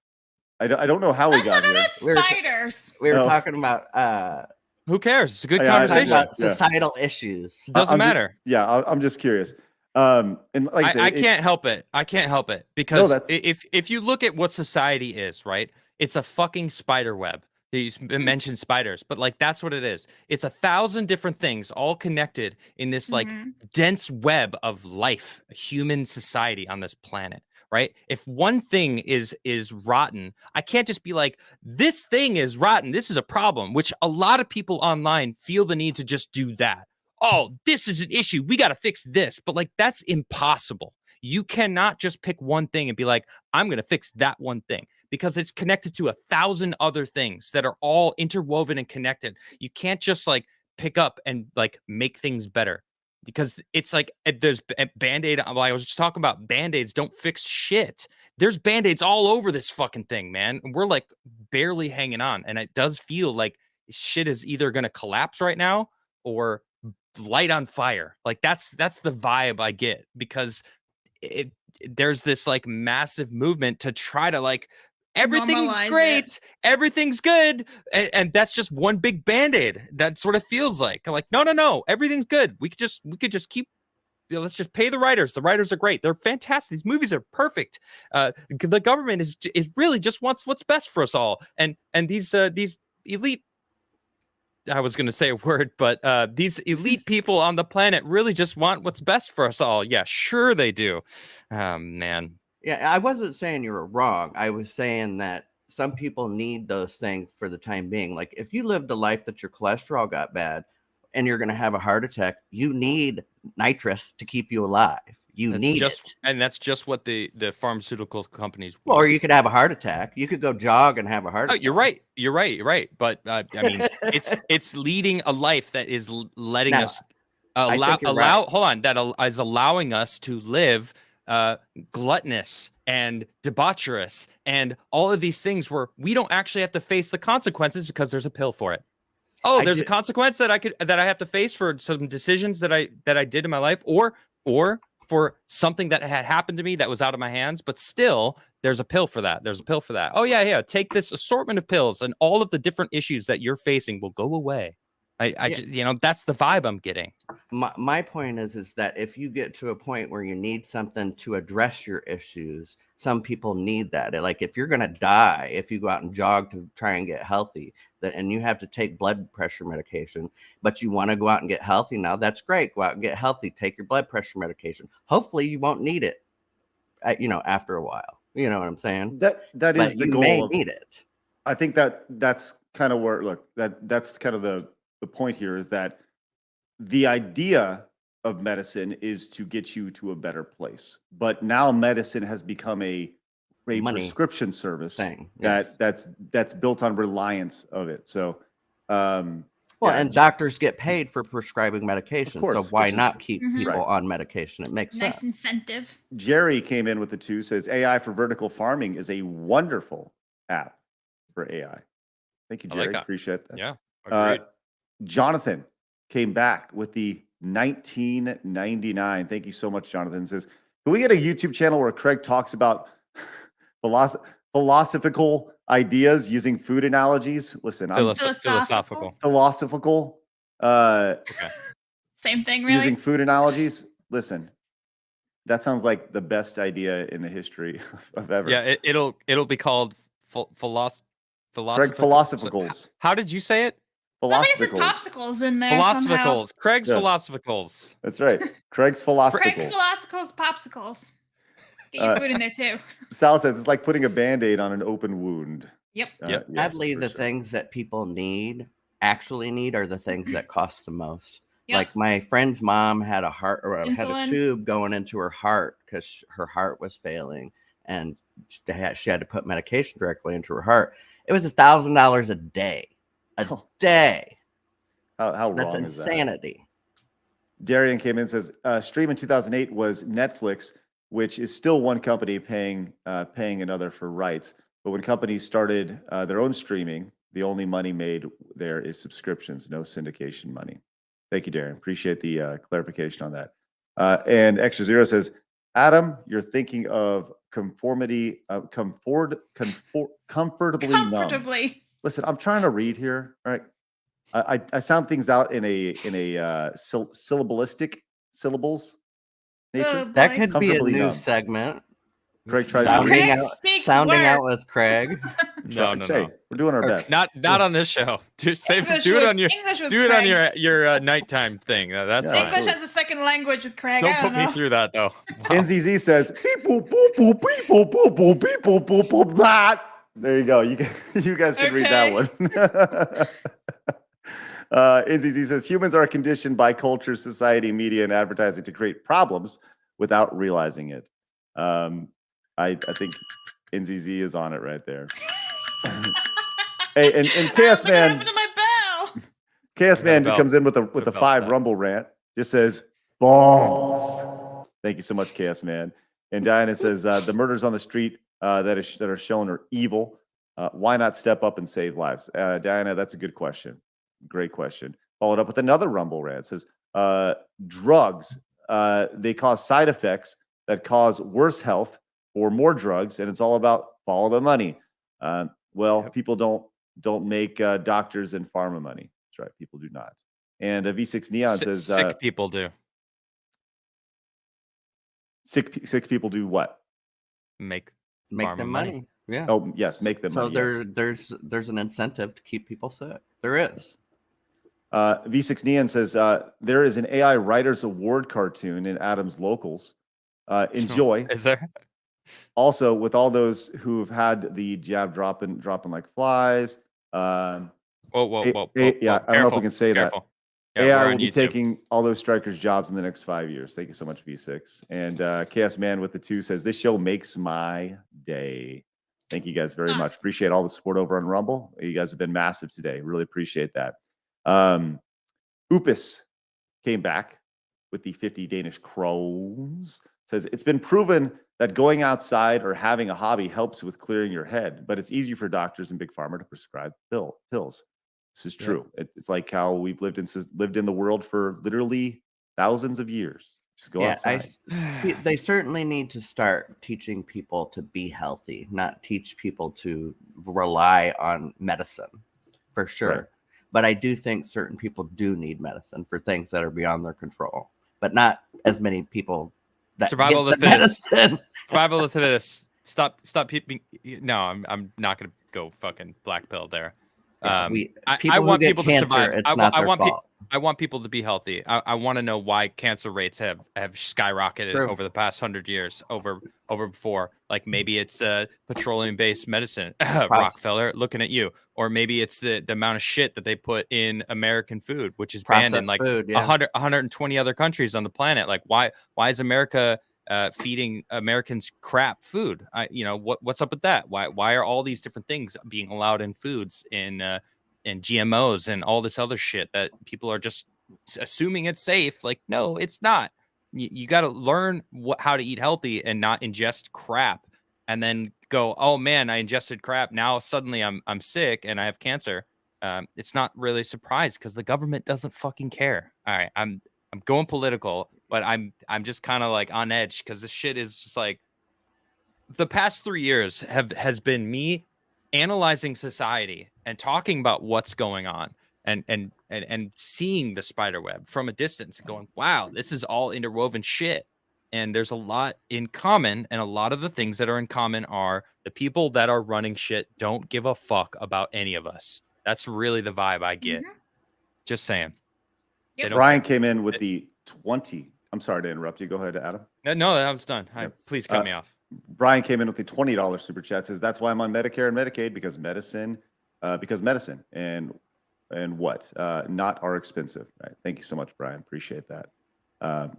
I don't know how we got here. Spiders. We were talking about who cares? It's a good conversation. About societal issues. Doesn't matter. I'm just curious. And like I can't help it. I can't help it because if you look at what society is, right? It's a fucking spider web. You mentioned spiders, but like that's what it is. It's 1,000 different things all connected in this like dense web of life, human society on this planet, right? If one thing is rotten, I can't just be like, this thing is rotten. This is a problem, which a lot of people online feel the need to just do that. Oh, this is an issue. We got to fix this. But like, that's impossible. You cannot just pick one thing and be like, I'm going to fix that one thing. Because it's connected to 1,000 other things that are all interwoven and connected. You can't just like pick up and like make things better because it's like there's Band-Aid. I was just talking about Band-Aids don't fix shit. There's Band-Aids all over this fucking thing, man. And we're like barely hanging on. And it does feel like shit is either going to collapse right now or light on fire. Like that's the vibe I get because there's this like massive movement to try to like, everything's great. Everything's good. And that's just one big Band-Aid. That sort of feels like no. Everything's good. We could just keep, let's just pay the writers. The writers are great. They're fantastic. These movies are perfect. The government is really just wants what's best for us all. And these elite I was going to say a word, but these elite people on the planet really just want what's best for us all. Yeah, sure they do. Man. Yeah, I wasn't saying you were wrong. I was saying that some people need those things for the time being. Like if you lived a life that your cholesterol got bad and you're going to have a heart attack, you need nitrous to keep you alive. And that's just what the pharmaceutical companies want. want. Or you could have a heart attack. You could go jog and have a heart attack. You're right. But I mean, it's leading a life that is letting us that is allowing us to live gluttonous and debaucherous and all of these things where we don't actually have to face the consequences because there's a pill for it. Oh, there's a consequence that I have to face for some decisions that I did in my life, or for something that had happened to me that was out of my hands, but still there's a pill for that. There's a pill for that. Oh yeah. Take this assortment of pills and all of the different issues that you're facing will go away. Just, that's the vibe I'm getting. My point is that if you get to a point where you need something to address your issues, some people need that. Like if you're going to die, if you go out and jog to try and get healthy, and you have to take blood pressure medication, but you want to go out and get healthy now, that's great. Go out and get healthy, take your blood pressure medication. Hopefully you won't need it, after a while. You know what I'm saying? That is the goal. You may need it. I think that's kind of where, that's kind of the point here, is that the idea of medicine is to get you to a better place. But now medicine has become a prescription service thing. That's built on reliance of it. So, and doctors get paid for prescribing medication. Course, so why not keep people on medication? It makes nice sense. incentive. Jerry came in with the 2, says AI for vertical farming is a wonderful app for AI. Thank you, Jerry. Like that. Appreciate that. Yeah. Agreed. Jonathan came back with the 1999. Thank you so much, Jonathan. Says, can we get a YouTube channel where Craig talks about philosophical ideas using food analogies? Listen, I'm philosophical. Okay. Same thing, really. Using food analogies. Listen, that sounds like the best idea in the history of ever. Yeah, it'll be called Craig Philosophicals. How did you say it? Popsicles in there. Philosophicals. Craig's Philosophicals. That's right. Craig's Philosophicals. Craig's Philosophicals popsicles. Get your food in there too. Sal says it's like putting a Band-Aid on an open wound. Yep. Yes, Sadly, the things that people actually need are the things that cost the most. Yep. Like my friend's mom had had a tube going into her heart because her heart was failing, and she had to put medication directly into her heart. It was $1,000 a day. A day. How wrong That's is that? Insanity. Darian came in and says, Stream in 2008 was Netflix, which is still one company paying another for rights. But when companies started their own streaming, the only money made there is subscriptions, no syndication money. Thank you, Darian. Appreciate the clarification on that. And Extra Zero says, Adam, you're thinking of comfortably numb. Listen, I'm trying to read here. All right, I sound things out in a syllabalistic syllables nature. That could be a new segment. Craig tries sounding out with Craig. No. We're doing our best. Not on this show. Do it on your nighttime thing. That's fine. English as a second language with Craig. Don't put me through that though. Wow. NZZ says people that. There you go. You guys can read that one. NZZ says humans are conditioned by culture, society, media, and advertising to create problems without realizing it. I think NZZ is on it right there. Hey, and Chaos Man. Chaos Man comes in with a 5 Rumble rant. Just says balls. Thank you so much, Chaos Man. And Diana says the murders on the street that are shown are evil. Why not step up and save lives? Diana, that's a good question. Great question. Followed up with another Rumble rant. It says drugs they cause side effects that cause worse health or more drugs, and it's all about follow the money. People don't make doctors and pharma money. That's right, people do not. And V6 Neon says sick people do. Sick people do what? Make them money. Yeah. Oh yes, make them money. So there's an incentive to keep people sick. There is. V6 Neon says there is an AI Writers Award cartoon in Adam's Locals. Enjoy. Is there? Also, with all those who've had the jab dropping like flies. Whoa. Yeah, I don't know if we can say Careful. that. Yeah, AI we're will on be YouTube. taking all those strikers' jobs in the next 5 years. Thank you so much, V6. And KS Man with the 2 says, this show makes my day. Thank you guys very much. Appreciate all the support over on Rumble. You guys have been massive today. Really appreciate that. Upus came back with the 50 Danish krones. Says, it's been proven that going outside or having a hobby helps with clearing your head, but it's easy for doctors and big pharma to prescribe pills. This is true. It's like how we've lived in the world for literally thousands of years. Just go outside. They certainly need to start teaching people to be healthy, not teach people to rely on medicine, for sure. Right. But I do think certain people do need medicine for things that are beyond their control, but not as many people. That Survival of the fittest. Survival of the fittest. Stop peeping. No, I'm not gonna go fucking black pill there. I want people to survive. I want people to be healthy. I want to know why cancer rates have skyrocketed over the past 100 years over before. Like maybe it's petroleum-based medicine. Rockefeller, looking at you. Or maybe it's the amount of shit that they put in American food, which is banned in like 120 other countries on the planet. Like why is America feeding Americans crap food? What's up with that? Why are all these different things being allowed in foods and GMOs and all this other shit that people are just assuming it's safe? Like, no, it's not. You got to learn how to eat healthy and not ingest crap, and then go, oh man, I ingested crap. Now suddenly I'm sick and I have cancer. It's not really a surprise because the government doesn't fucking care. All right, I'm going political, but I'm just kind of like on edge because this shit is just like the past 3 years has been me analyzing society and talking about what's going on and seeing the spider web from a distance and going, wow, this is all interwoven shit. And there's a lot in common, and a lot of the things that are in common are the people that are running shit don't give a fuck about any of us. That's really the vibe I get. Just saying. Yep. Brian came in with the 20. I'm sorry to interrupt you. Go ahead, Adam. No, I was done. Please cut me off. Brian came in with the $20 super chat. Says that's why I'm on Medicare and Medicaid because medicine and what not are expensive. Right. Thank you so much, Brian. Appreciate that.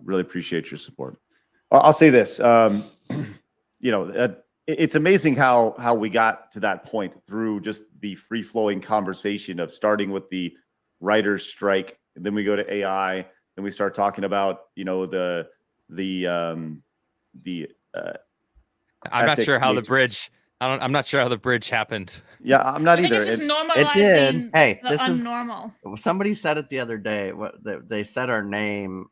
Really appreciate your support. I'll say this. It's amazing how we got to that point through just the free flowing conversation of starting with the writers' strike, and then we go to AI, then we start talking about I'm not sure how the bridge. I'm not sure how the bridge happened. Yeah, I'm not either. It's just It normalizing did. Hey, the this is unnormal. somebody said it the other day. They said our name.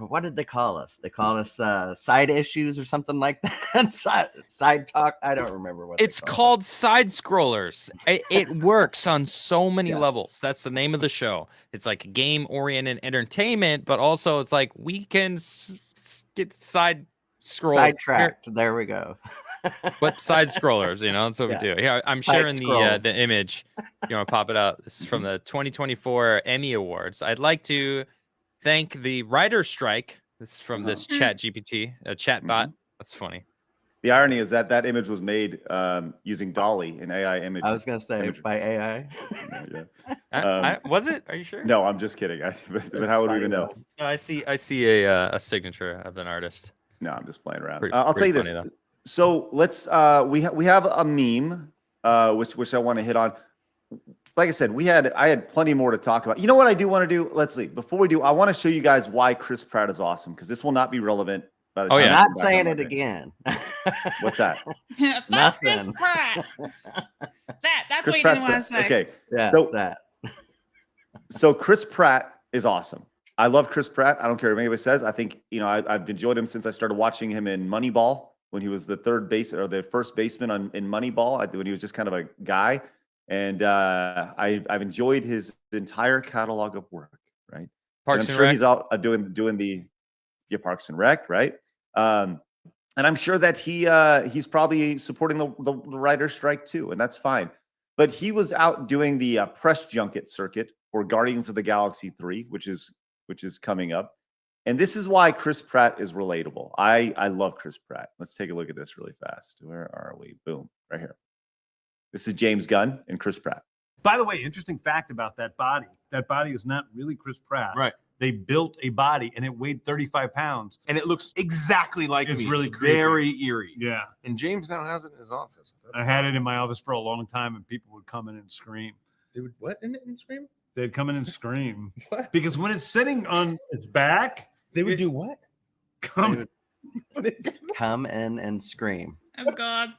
What did they call us? They called us side issues or something like that. side talk. I don't remember what it's called. Side scrollers. It works on so many levels. That's the name of the show. It's like game oriented entertainment, but also it's like we can get side scroll sidetracked. There we go. But side scrollers, that's what we do. Yeah, I'm sharing the image. You want to pop it up? This is from the 2024 Emmy Awards. I'd like to thank the writer's strike. This is from this Chat GPT, a chat bot. That's funny. The irony is that image was made using Dolly, an AI image. I was going to say by AI. Was it? Are you sure? No, I'm just kidding. But how would we even know? I see a signature of an artist. No, I'm just playing around. Pretty I'll tell you this. though. So let's we have a meme which I want to hit on. Like I said, I had plenty more to talk about. You know what I do want to do? Let's see. Before we do, I want to show you guys why Chris Pratt is awesome because this will not be relevant by the time. I'm not saying it again. What's that? Nothing. Chris Pratt. That's Chris what you Pratt's didn't want to say. Okay. Yeah, so, that. So Chris Pratt is awesome. I love Chris Pratt. I don't care what anybody says. I think I've enjoyed him since I started watching him in Moneyball when he was the the first baseman in Moneyball when he was just kind of a guy. And I've enjoyed his entire catalog of work, right? Parks and I'm and sure Rec. he's out doing the Parks and Rec, right? And I'm sure that he's probably supporting the writer's strike too, and that's fine. but he was out doing the press junket circuit for Guardians of the Galaxy 3, which is coming up. And this is why Chris Pratt is relatable. I love Chris Pratt. Let's take a look at this really fast. Where are we? Boom, right here. This is James Gunn and Chris Pratt. By the way, interesting fact about that body. That body is not really Chris Pratt. Right. They built a body and it weighed 35 pounds. And it looks exactly like It's me. really It's creepy. very eerie. Yeah. And James now has it in his office. I had it in my office for a long time and people would come in and scream. They would what in it and scream? They'd come in and scream. What? Because when it's sitting on its back, They would do what? come Come in and scream. Oh God.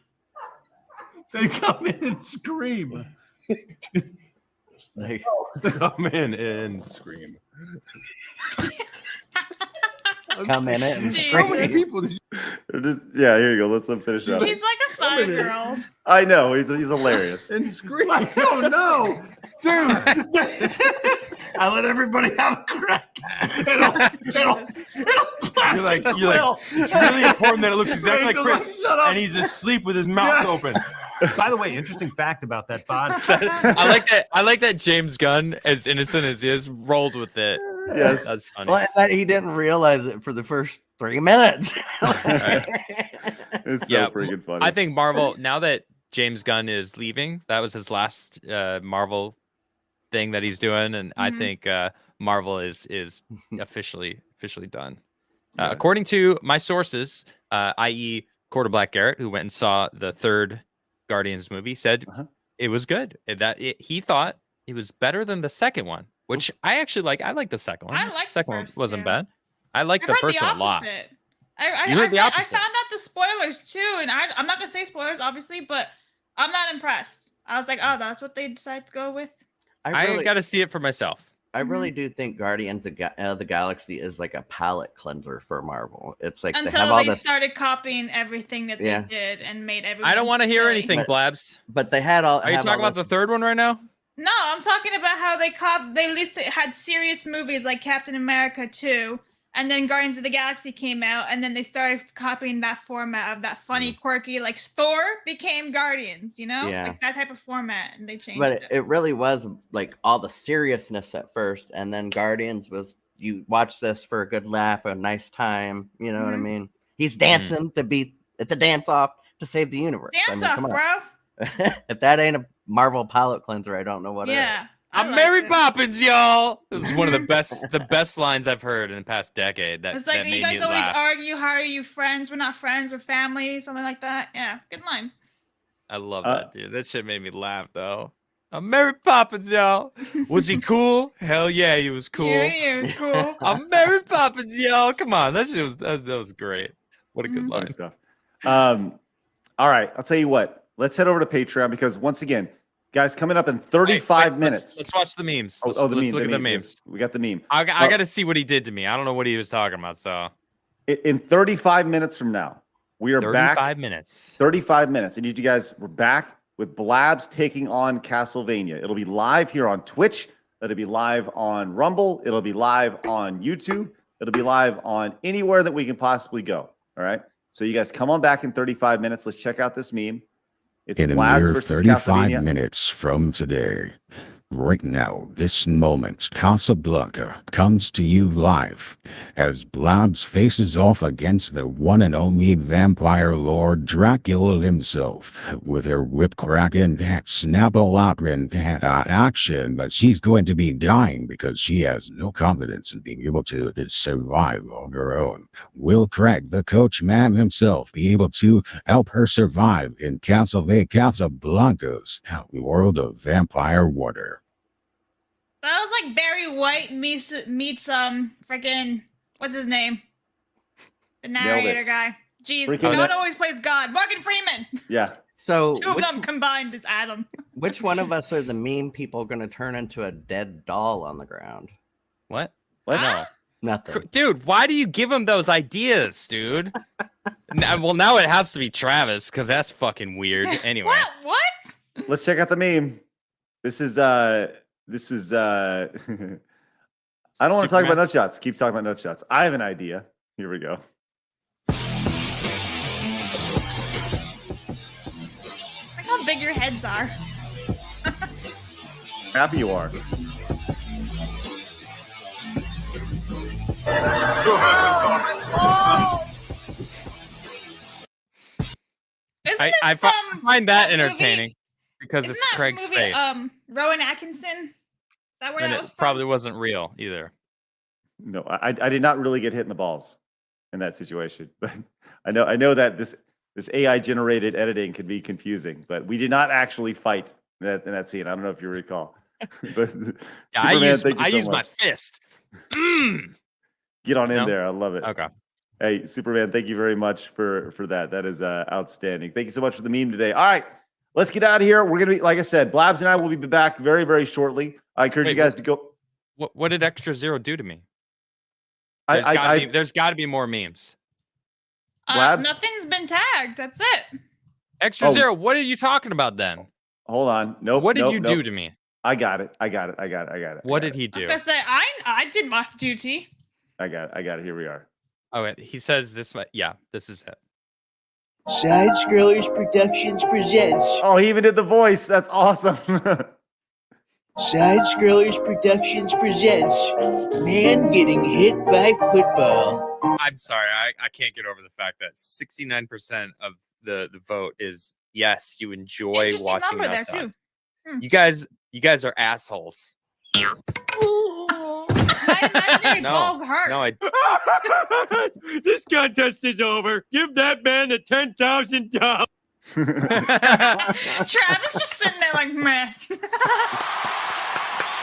they come in and scream. Like, Come in and scream. come in it and Jesus. How many scream. people did you Here you go. Let's finish up. He's like a 5-year-old. I know he's hilarious. and scream? Oh no, dude! I let everybody have a crack. You're like, it's really important that it looks exactly like Rachel, Chris. shut up. And he's asleep with his mouth open. By the way, interesting fact about that body. I like that James Gunn, as innocent as he is, rolled with it. Yes. That's funny. Well, and that he didn't realize it for the first 3 minutes. It's so Yeah, freaking funny. I think Marvel, now that James Gunn is leaving, that was his last Marvel thing that he's doing, and I think Marvel is officially done. According to my sources, i.e. Quarter Black Garrett, who went and saw the third Guardians movie, said it was good. He thought it was better than the second one, which I actually like. I like the second one. I like the second one first, wasn't yeah. bad. I like the first one a lot. I You heard the I opposite. found out the spoilers too, and I'm not gonna say spoilers, obviously, but I'm not impressed. I was like, oh, that's what they decided to go with. I got to see it for myself. I really do think Guardians of the Galaxy is like a palate cleanser for Marvel. It's like they have Until all they this, started copying everything that Yeah. they did and made everyone. I don't want to hear silly. anything, Blabs. but they had all. Are you have talking all about the this- third one right now? No, I'm talking about how they at least had serious movies like Captain America 2, and then Guardians of the Galaxy came out, and then they started copying that format of that funny, quirky, like Thor became Guardians, Yeah. like that type of format, and they changed But it. it really was like all the seriousness at first, and then Guardians was you watch this for a good laugh, a nice time. You know what I Mhm. mean? He's dancing to be at the dance off to save the universe. I Dance mean, off, come on. bro. If that ain't a Marvel palate cleanser, I don't know what Yeah. is. I I'm liked Mary it. Poppins, y'all. This is one of the best lines I've heard in the past decade. That, It's like that you made guys me always laugh. argue, how are you friends? We're not friends, we're family, something like that. Yeah, good lines. I love that, dude. That shit made me laugh, though. I'm Mary Poppins, y'all. Was he cool? Hell yeah, he was cool. Yeah, it was cool. I'm Mary Poppins, y'all. Come on, that shit was that was great. What a good Mhm. line. Funny stuff. All right, I'll tell you what. Let's head over to Patreon because once again, guys, coming up in 35 Wait, minutes. Let's watch the memes. Let's, the let's meme. look at the meme. memes. We got the meme. I got to see what he did to me. I don't know what he was talking about. So In 35 minutes from now, we are 35 back. minutes. 35 minutes. And you guys, we're back with Blabs taking on Castlevania. It'll be live here on Twitch. It'll be live on Rumble. It'll be live on YouTube. It'll be live on anywhere that we can possibly go. All right. So you guys come on back in 35 minutes. Let's check out this meme. It's In a Blabs mere versus 35 Castlevania. minutes from today, right now, this moment, Casablanca comes to you live as Blabs faces off against the one and only vampire lord Dracula himself with her whip-cracking, snap-a-lot action, but she's going to be dying because she has no confidence in being able to survive on her own. Will Craig, the coach man himself, be able to help her survive in Casablanca's world of vampire water? That was like Barry White meets freaking what's his name? The narrator guy. Jeez, Freaking God always plays God. Morgan Freeman. Yeah. So Two of them combined is Adam. which one of us are the meme people going to turn into a dead doll on the ground? What? What? No. Nothing. Dude, why do you give him those ideas, dude? Now it has to be Travis because that's fucking weird. Anyway. What? Let's check out the meme. This was I don't want to talk about nut shots. Keep talking about nut shots. I have an idea. Here we go. Look how big your heads are. Happy you are. I find that entertaining because Isn't it's that Craig's movie, face, Rowan Atkinson? Is that where and that it was from? probably wasn't real either. No, I did not really get hit in the balls in that situation, but I know that this AI generated editing can be confusing, but we did not actually fight in that scene. I don't know if you recall, but Yeah, Superman, thank you I so use my much. fist. Get on in No? there. I love it. Okay. Hey, Superman, thank you very much for that. That is outstanding. Thank you so much for the meme today. All right, let's get out of here. We're gonna be, like I said, Blabs and I will be back very, very shortly. I encourage you guys to go. What did Extra Zero do to me? I There's got to be more memes. Blabs? Nothing's been tagged. That's it. Extra Zero, what are you talking about then? Hold on. Nope. What did you do to me? I got it. What did he do? I was gonna say I did my duty. I got it. Here we are. Oh, wait, he says this. Yeah, this is it. Side Scrollers Productions presents. Oh, he even did the voice. That's awesome. Side Scrollers Productions presents Man Getting Hit by Football. I'm sorry, I can't get over the fact that 69% of the vote is yes, you enjoy Interesting watching number there outside. too. You guys are assholes. My imaginary balls hurt. No, This contest is over. Give that man the $10,000. Travis just sitting there like, meh.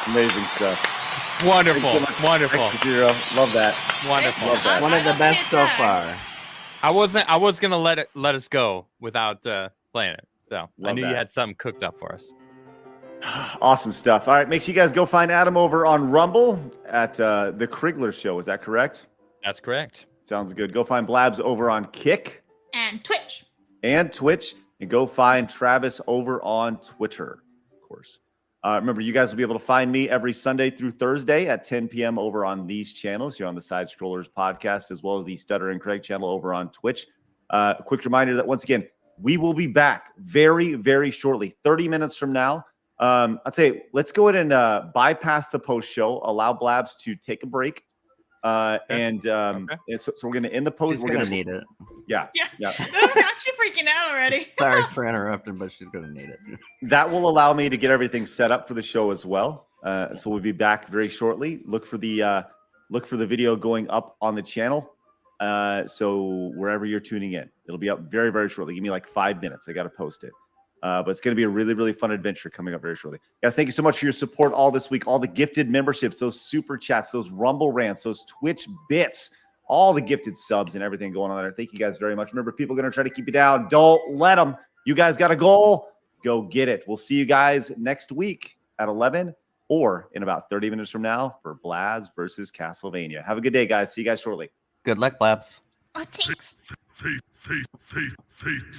Amazing stuff. Wonderful. Thanks so much, Wonderful. Extra Zero. Love that. Wonderful. Love that. One of the best so far. I was gonna let us go without playing it. So I Love knew that. you had something cooked up for us. Awesome stuff. All right, make sure you guys go find Adam over on Rumble at the Krigler Show. Is that correct? That's correct. Sounds good. Go find Blabs over on Kick And Twitch. and Twitch, and go find Travis over on Twitter, of course. Remember, you guys will be able to find me every Sunday through Thursday at 10 p.m. over on these channels here on the Side Scrollers podcast, as well as the Stutter and Craig channel over on Twitch. Quick reminder that, once again, we will be back very, very shortly, 30 minutes from now. I'd say let's go ahead and bypass the post show, allow Blabs to take a break. So we're going to end the post. She's We're gonna going need it. Yeah. I'm actually freaking out already. Sorry for interrupting, but she's gonna need it. That will allow me to get everything set up for the show as well. So we'll be back very shortly. Look for the video going up on the channel. So wherever you're tuning in, it'll be up very, very shortly. Give me like 5 minutes. I got to post it. But it's going to be a really, really fun adventure coming up very shortly. Guys, thank you so much for your support all this week. All the gifted memberships, those super chats, those Rumble rants, those Twitch bits, all the gifted subs and everything going on there. Thank you guys very much. Remember, people are going to try to keep you down. Don't let them. You guys got a goal. Go get it. We'll see you guys next week at 11 or in about 30 minutes from now for Blabs versus Castlevania. Have a good day, guys. See you guys shortly. Good luck, Blabs. Oh, thanks.